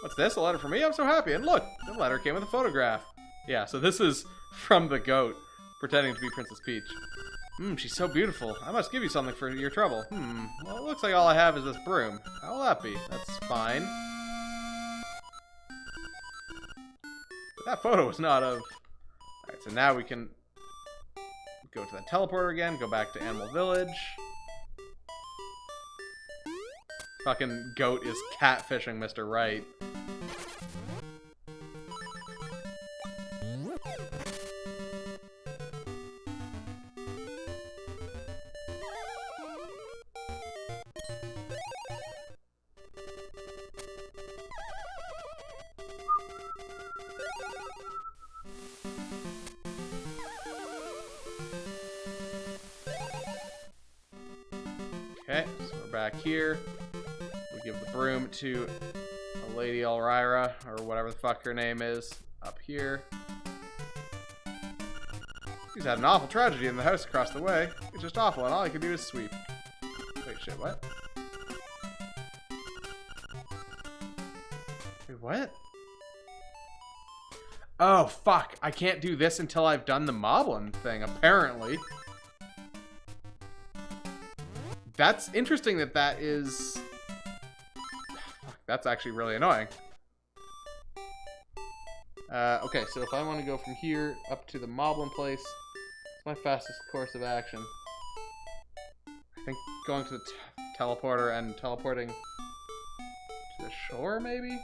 What's this? A letter for me? I'm so happy. And look, the letter came with a photograph. Yeah, so this is from the goat, pretending to be Princess Peach. She's so beautiful. I must give you something for your trouble. Well, it looks like all I have is this broom. How will that be? That's fine. But that photo was not of... Alright, so now we can go to the teleporter again, go back to Animal Village. Fucking goat is catfishing Mr. Wright. Okay, so we're back here. We give the broom to a Lady Elvira, or whatever the fuck her name is, up here. He's had an awful tragedy in the house across the way. It's just awful, and all I can do is sweep. Wait, shit, what? Wait, what? Oh, fuck. I can't do this until I've done the Moblin thing, apparently. That's interesting that that is... Fuck, that's actually really annoying. Okay, so if I want to go from here up to the Moblin place, my fastest course of action? I think going to the teleporter and teleporting to the shore, maybe?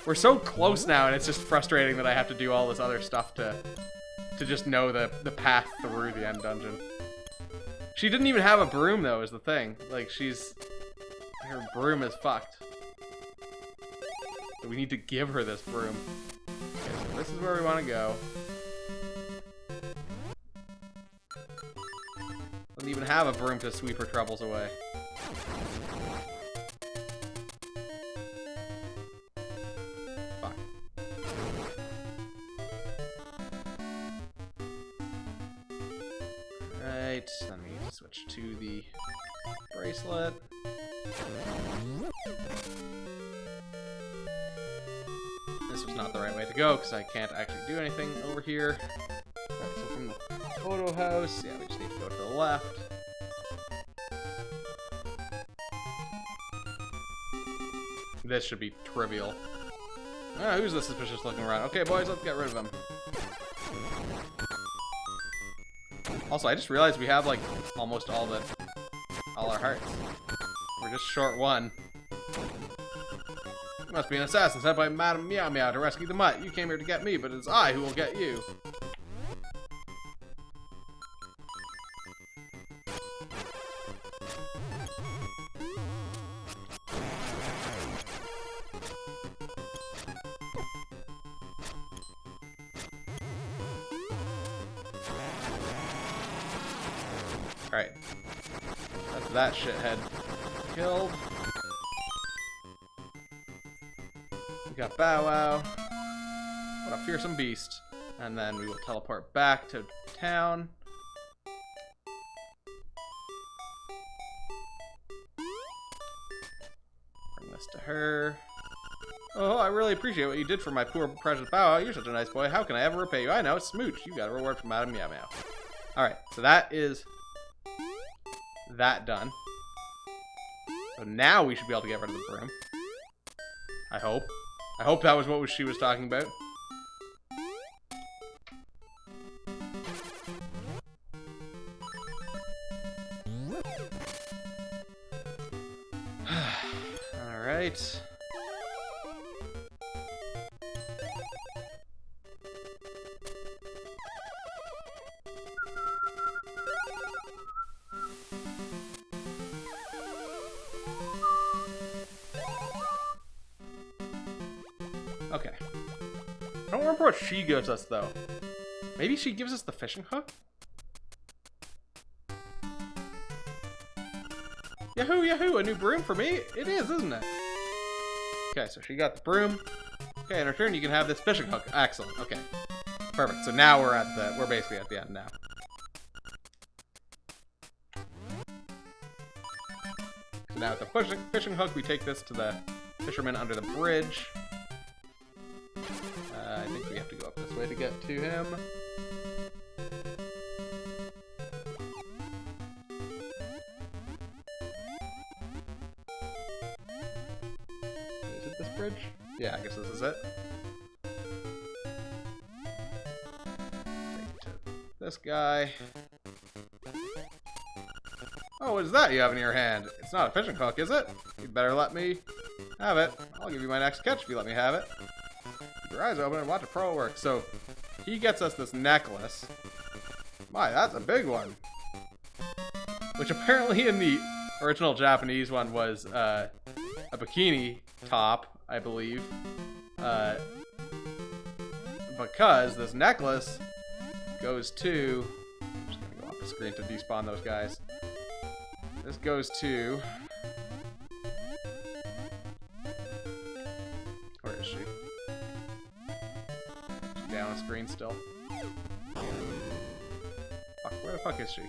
We're so close now, and it's just frustrating that I have to do all this other stuff to just know the path through the end dungeon. She didn't even have a broom, though, is the thing. Like, her broom is fucked. So we need to give her this broom. Okay, so this is where we want to go. Doesn't even have a broom to sweep her troubles away. Fuck. Alright, then we need to switch to the bracelet. This was not the right way to go because I can't actually do anything over here. Alright, so from the photo house, yeah, we just need to go to the left. This should be trivial. Ah, who's the suspicious looking around? Okay, boys, let's get rid of him. Also, I just realized we have, like, almost all our hearts. We're just short one. You must be an assassin sent by Madame Meow Meow to rescue the mutt. You came here to get me, but it's I who will get you. Alright. That's that shithead killed. We got Bow Wow. What a fearsome beast. And then we will teleport back to town. Bring this to her. Oh, I really appreciate what you did for my poor precious Bow Wow. You're such a nice boy. How can I ever repay you? I know, it's Smooch. You got a reward from Madame Meow Meow. Alright, so that is that done. So now we should be able to get rid of the broom. I hope. I hope that was what she was talking about. Alright. Okay. I don't remember what she gives us, though. Maybe she gives us the fishing hook? Yahoo, yahoo, a new broom for me? It is, isn't it? Okay, so she got the broom. Okay, in return, you can have this fishing hook. Excellent, okay. Perfect, so now we're basically at the end now. So now with the fishing hook, we take this to the fisherman under the bridge. I think we have to go up this way to get to him. Is it this bridge? Yeah, I guess this is it. Take it to this guy. Oh, what is that you have in your hand? It's not a fishing hook, is it? You'd better let me have it. I'll give you my next catch if you let me have it. Keep your eyes open and watch a pro work. So, he gets us this necklace. My, that's a big one. Which apparently in the original Japanese one was a bikini top, I believe. Because this necklace goes to... I'm just gonna go off the screen to despawn those guys. This goes to... Where is she? She's down on screen still. Fuck, where the fuck is she?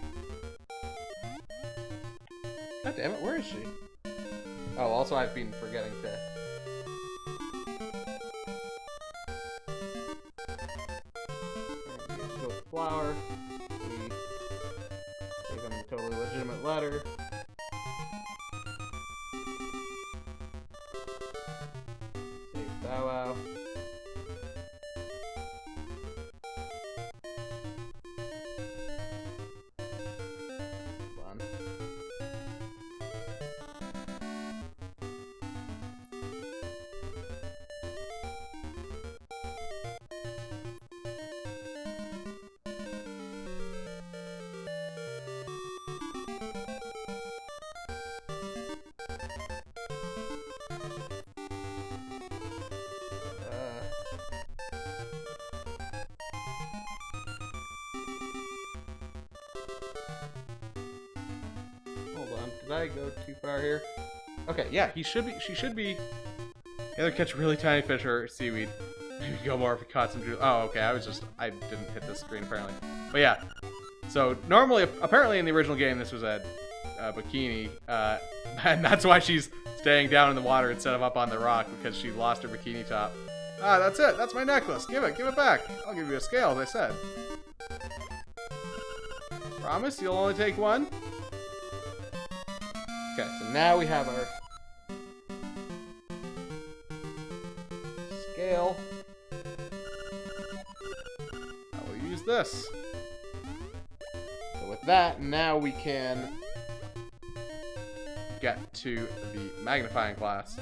God damn it, where is she? Oh, also I've been forgetting to... Go with flower. We take him a totally legitimate letter. Save Bow Wow. Did I go too far here? Okay, yeah, she should be either catch really tiny fish or seaweed. Maybe go more if we caught some oh, okay, I didn't hit this screen apparently. But yeah, so normally, apparently in the original game, this was a bikini, and that's why she's staying down in the water instead of up on the rock, because she lost her bikini top. Ah, that's it, that's my necklace, give it back. I'll give you a scale, as I said. Promise you'll only take one? Okay, so now we have our scale. I will use this. So with that, now we can get to the magnifying glass,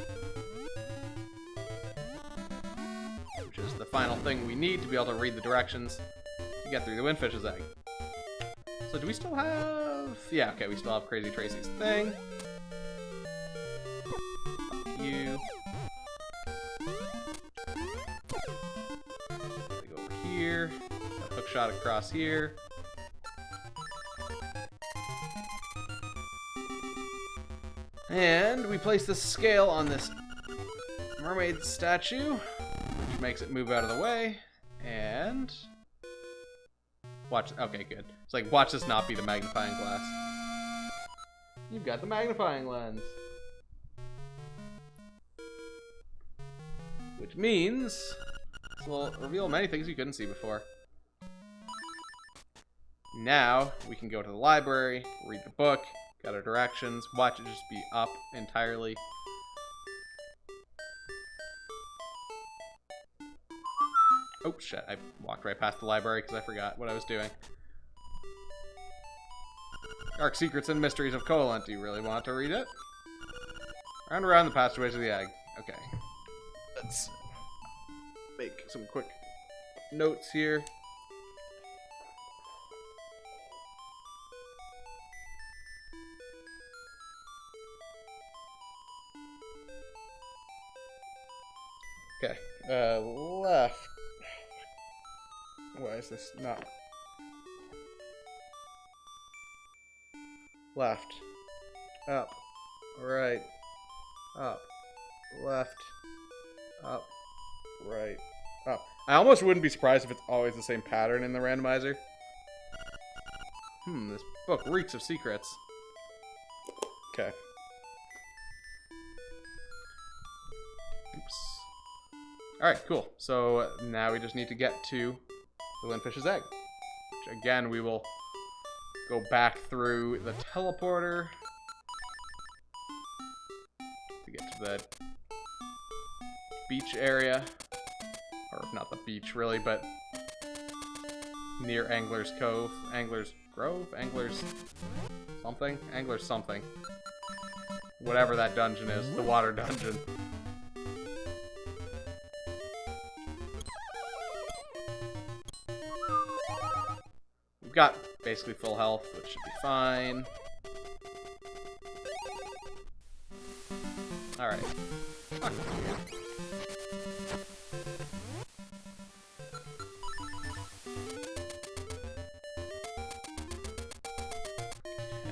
which is the final thing we need to be able to read the directions to get through the windfish's egg. So do we still have... Yeah, okay, we still have Crazy Tracy's thing. Fuck you. Go over here. A hook shot across here. And we place the scale on this mermaid statue, which makes it move out of the way. And... watch. Okay, good. It's like, watch this not be the magnifying glass. You've got the magnifying lens. Which means this will reveal many things you couldn't see before. Now we can go to the library, read the book, got our directions, watch it just be up entirely. Oh shit, I walked right past the library because I forgot what I was doing. Dark Secrets and Mysteries of Colent. Do you really want to read it? Round and around the passageways of the egg. Okay. Let's make some quick notes here. Okay. Left. Why is this not? Left. Up. Right. Up. Left. Up. Right. Up. I almost wouldn't be surprised if it's always the same pattern in the randomizer. This book reeks of secrets. Okay. Oops. Alright, cool. So now we just need to get to the windfish's egg. Which again, we will go back through the teleporter to get to the beach area. Or not the beach, really, but near Angler's Cove. Angler's Grove? Angler's something? Angler's something. Whatever that dungeon is. The water dungeon. We've got basically full health, which should be fine. Alright. Okay.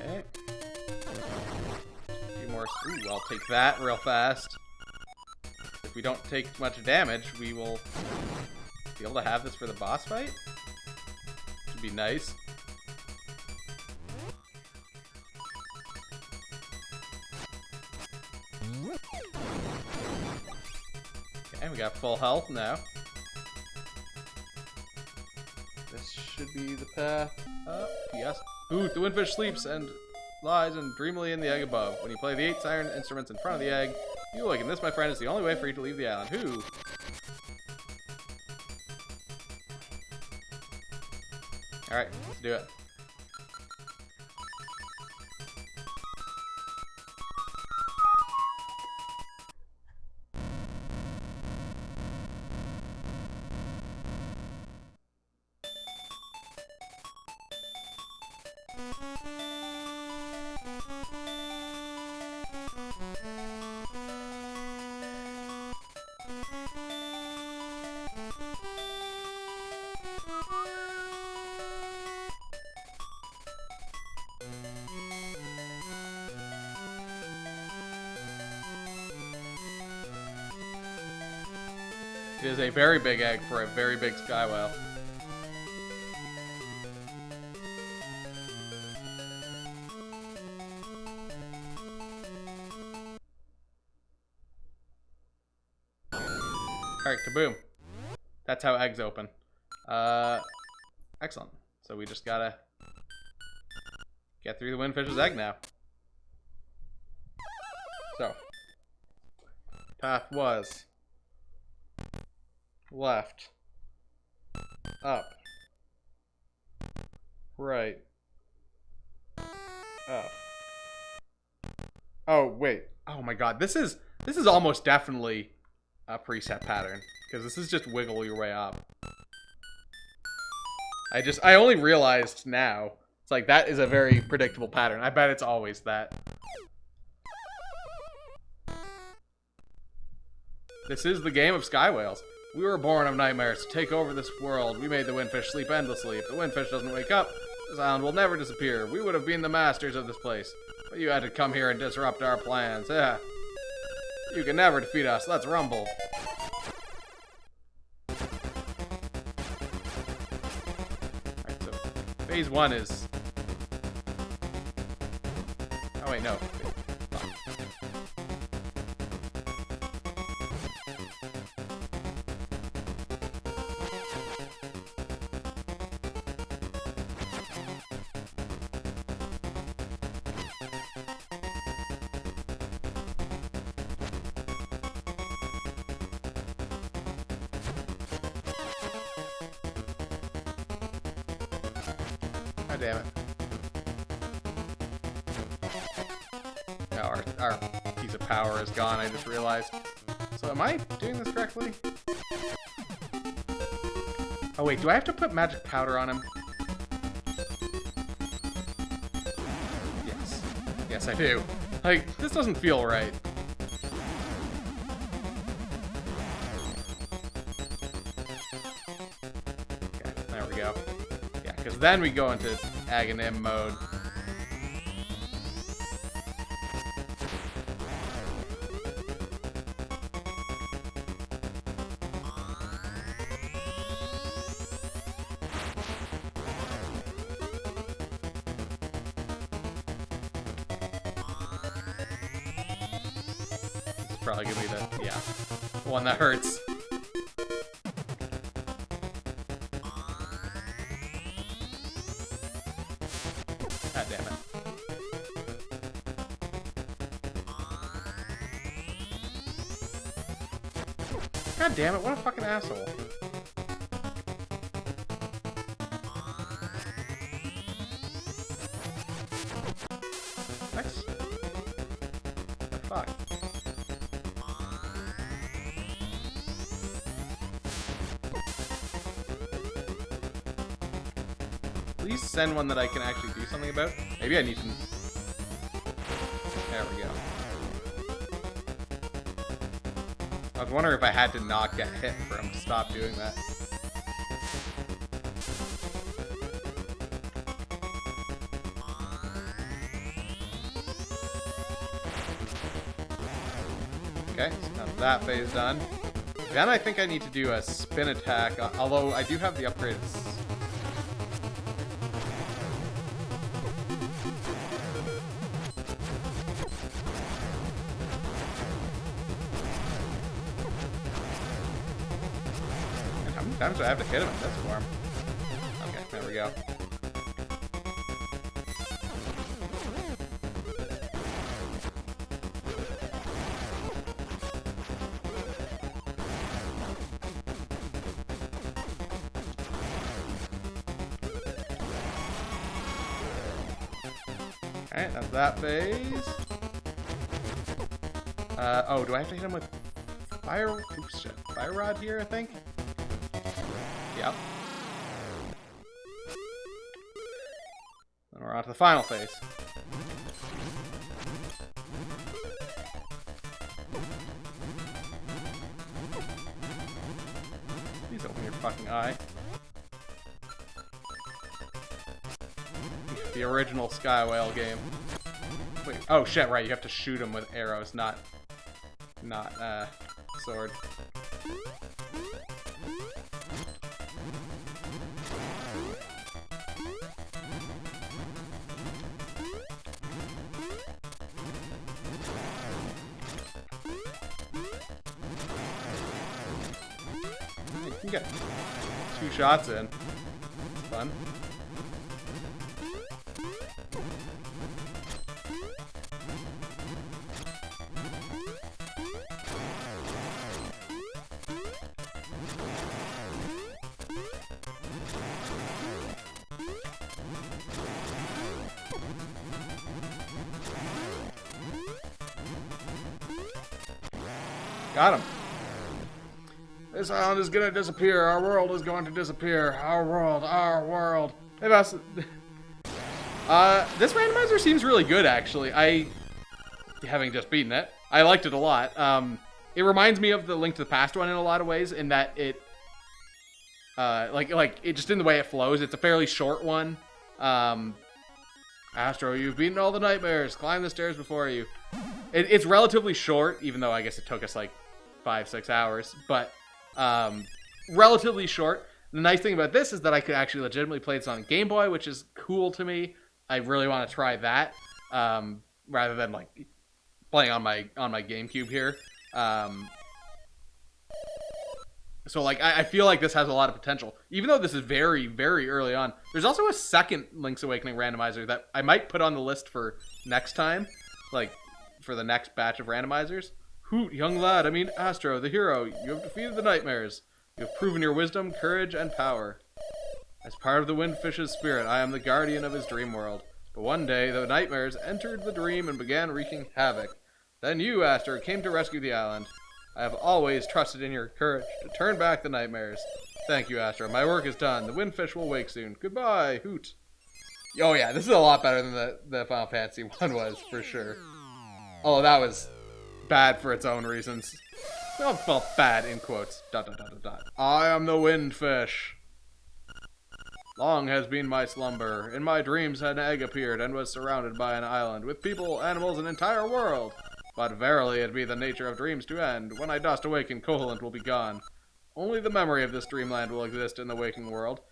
A few more. Ooh, I'll take that real fast. If we don't take much damage, we will be able to have this for the boss fight. Should be nice. Okay, we got full health now. This should be the path up. Yes. Ooh, the windfish sleeps and lies and dreamily in the egg above. When you play the 8 siren instruments in front of the egg, you awaken. This, my friend, is the only way for you to leave the island. Who? Alright, let's do it. is a very big egg for a very big sky whale. Alright, kaboom. That's how eggs open. Excellent. So we just gotta get through the windfish's egg now. So, path was left, up, right, up. Oh, wait. Oh my god, this is almost definitely a preset pattern, because this is just wiggle your way up. I only realized now. It's like, that is a very predictable pattern. I bet it's always that. This is the game of sky whales. We were born of nightmares to take over this world. We made the windfish sleep endlessly. If the windfish doesn't wake up, this island will never disappear. We would have been the masters of this place. But you had to come here and disrupt our plans. Yeah. You can never defeat us. Let's rumble. Alright, so phase 1 is... Oh wait, no. God damn it. Yeah, our piece of power is gone, I just realized. So am I doing this correctly? Oh wait, do I have to put magic powder on him? Yes. Yes, I do. Like, this doesn't feel right. Okay, there we go. Yeah, because then we go into Aghanim mode. It's probably gonna be the, yeah, the one that hurts. God damn it. God damn it, what a fucking asshole. Next. The fuck? Please send one that I can actually do something about. Maybe I need to... There we go. I was wondering if I had to not get hit for him to stop doing that. Okay, so now that phase done. Then I think I need to do a spin attack, although I do have the upgrades. How many times do I have to hit him in this form? Okay, there we go. Alright, that's that phase. Oh, do I have to hit him with fire? Oops, shit. Fire rod here, I think? Yep. Then we're on to the final phase. Please open your fucking eye. The original Sky Whale game. Wait, oh shit, right, you have to shoot him with arrows, not sword. can get 2 shots in. Fun. Got him. This island is gonna disappear. Our world is going to disappear. Our world, our world. Hey, this randomizer seems really good, actually. Having just beaten it, I liked it a lot. It reminds me of the Link to the Past one in a lot of ways, in that it, like it just in the way it flows. It's a fairly short one. Astro, you've beaten all the nightmares. Climb the stairs before you. It's relatively short, even though I guess it took us like 5-6 hours, but relatively short. The nice thing about this is that I could actually legitimately play this on Game Boy, which is cool to me. I really want to try that rather than like playing on my GameCube here. So like I feel like this has a lot of potential, even though this is very, very early on. There's also a second Link's Awakening randomizer that I might put on the list for next time, like for the next batch of randomizers. Hoot, young lad, I mean Astro, the hero, you have defeated the nightmares. You have proven your wisdom, courage, and power. As part of the Windfish's spirit, I am the guardian of his dream world. But one day, the nightmares entered the dream and began wreaking havoc. Then you, Astro, came to rescue the island. I have always trusted in your courage to turn back the nightmares. Thank you, Astro. My work is done. The Windfish will wake soon. Goodbye, Hoot. Oh yeah, this is a lot better than the Final Fantasy one was, for sure. Although that was bad for its own reasons. Well, bad in quotes. ... I am the Windfish. Long has been my slumber. In my dreams an egg appeared and was surrounded by an island with people, animals, an entire world. But verily it be the nature of dreams to end. When I dust awaken, Koholint will be gone. Only the memory of this dreamland will exist in the waking world.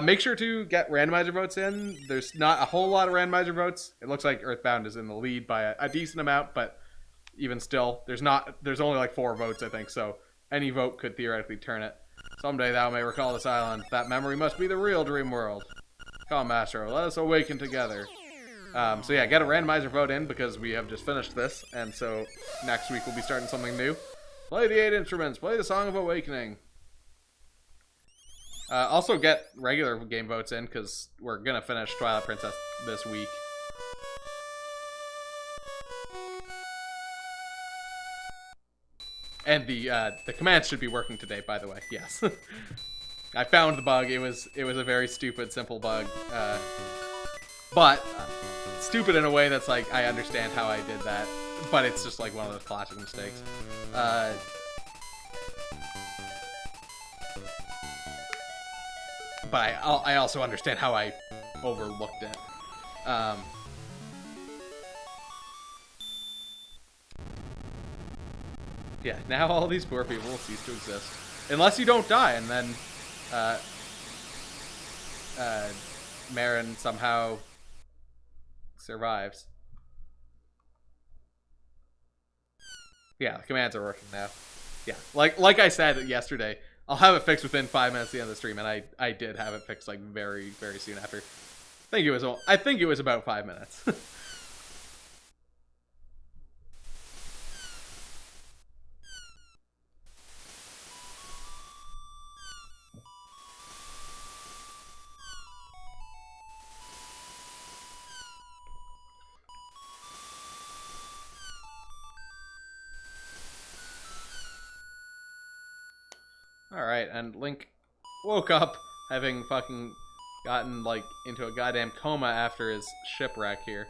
Make sure to get randomizer votes in. There's not a whole lot of randomizer votes. It looks like Earthbound is in the lead by a decent amount, but even still, there's only like 4 votes, I think, so any vote could theoretically turn it. Someday thou may recall this island. That memory must be the real dream world. Come, Astro, let us awaken together. So yeah, get a randomizer vote in because we have just finished this, and so next week we'll be starting something new. Play the 8 instruments, play the Song of Awakening. Also get regular game votes in because we're gonna finish Twilight Princess this week. And the commands should be working today, by the way. Yes, I found the bug. It was a very stupid, simple bug, but stupid in a way that's like I understand how I did that, but it's just like one of those classic mistakes. But I also understand how I overlooked it. Yeah, now all these poor people will cease to exist. Unless you don't die, and then Marin somehow survives. Yeah, the commands are working now. Yeah, like I said yesterday, I'll have it fixed within 5 minutes of the end of the stream, and I did have it fixed like very, very soon after. I think it was about 5 minutes. Alright, and Link woke up having fucking gotten, like, into a goddamn coma after his shipwreck here.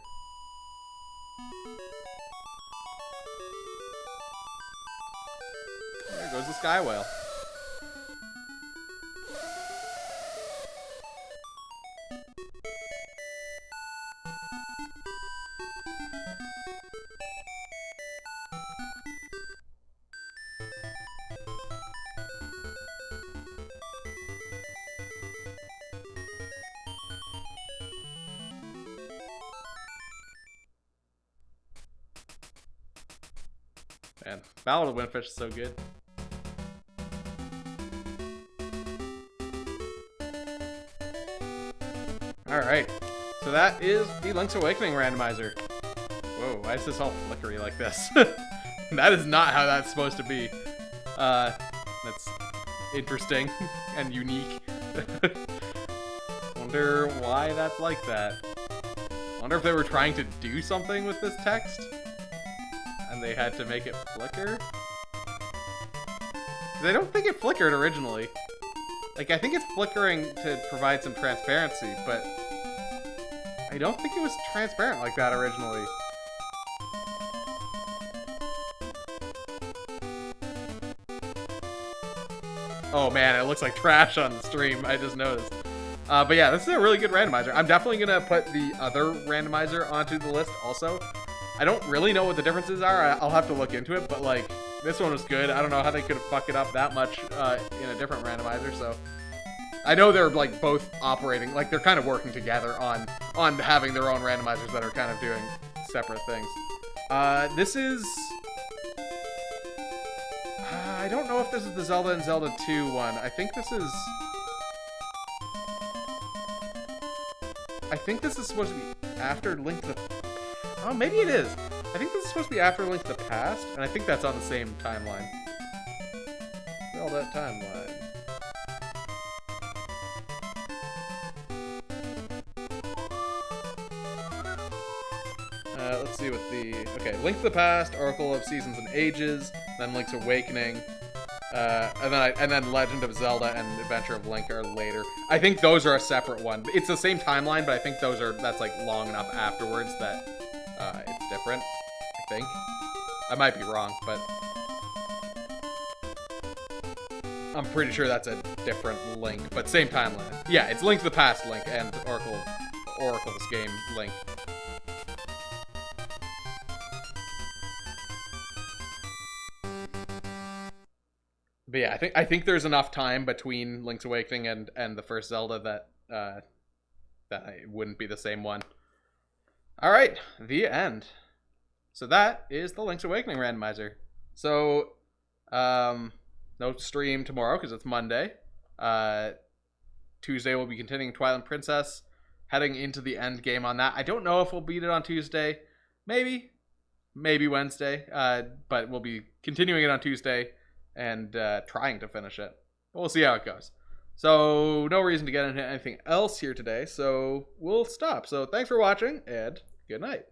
There goes the Sky Whale. Man, Ballad of the Windfish is so good. Alright. So that is the Link's Awakening randomizer. Whoa, why is this all flickery like this? That is not how that's supposed to be. That's interesting and unique. Wonder why that's like that. Wonder if they were trying to do something with this text and they had to make it flicker? 'Cause I don't think it flickered originally. Like, I think it's flickering to provide some transparency, but I don't think it was transparent like that originally. Oh man, it looks like trash on the stream. I just noticed. But yeah, this is a really good randomizer. I'm definitely gonna put the other randomizer onto the list also. I don't really know what the differences are. I'll have to look into it, but like, this one was good. I don't know how they could have fucked it up that much in a different randomizer, so. I know they're like both operating, like they're kind of working together on having their own randomizers that are kind of doing separate things. This is... I don't know if this is the Zelda and Zelda 2 one. I think this is supposed to be after Link to the... Oh, maybe it is. I think this is supposed to be after Link to the Past, and I think that's on the same timeline. Zelda timeline. Let's see what the... Okay, Link to the Past, Oracle of Seasons and Ages, then Link's Awakening, and then Legend of Zelda and Adventure of Link are later. I think those are a separate one. It's the same timeline, but I think that's like long enough afterwards that it's different, I think. I might be wrong, but I'm pretty sure that's a different Link, but same timeline. Yeah, it's Link to the Past Link and Oracle's game Link. But yeah, I think there's enough time between Link's Awakening and the first Zelda that it wouldn't be the same one. All right, the end. So that is the Link's Awakening randomizer. So no stream tomorrow because it's Monday. Tuesday we'll be continuing Twilight Princess, heading into the end game on that. I don't know if we'll beat it on Tuesday. Maybe Wednesday. But we'll be continuing it on Tuesday and trying to finish it. But we'll see how it goes. So no reason to get into anything else here today, so we'll stop. So thanks for watching, and good night.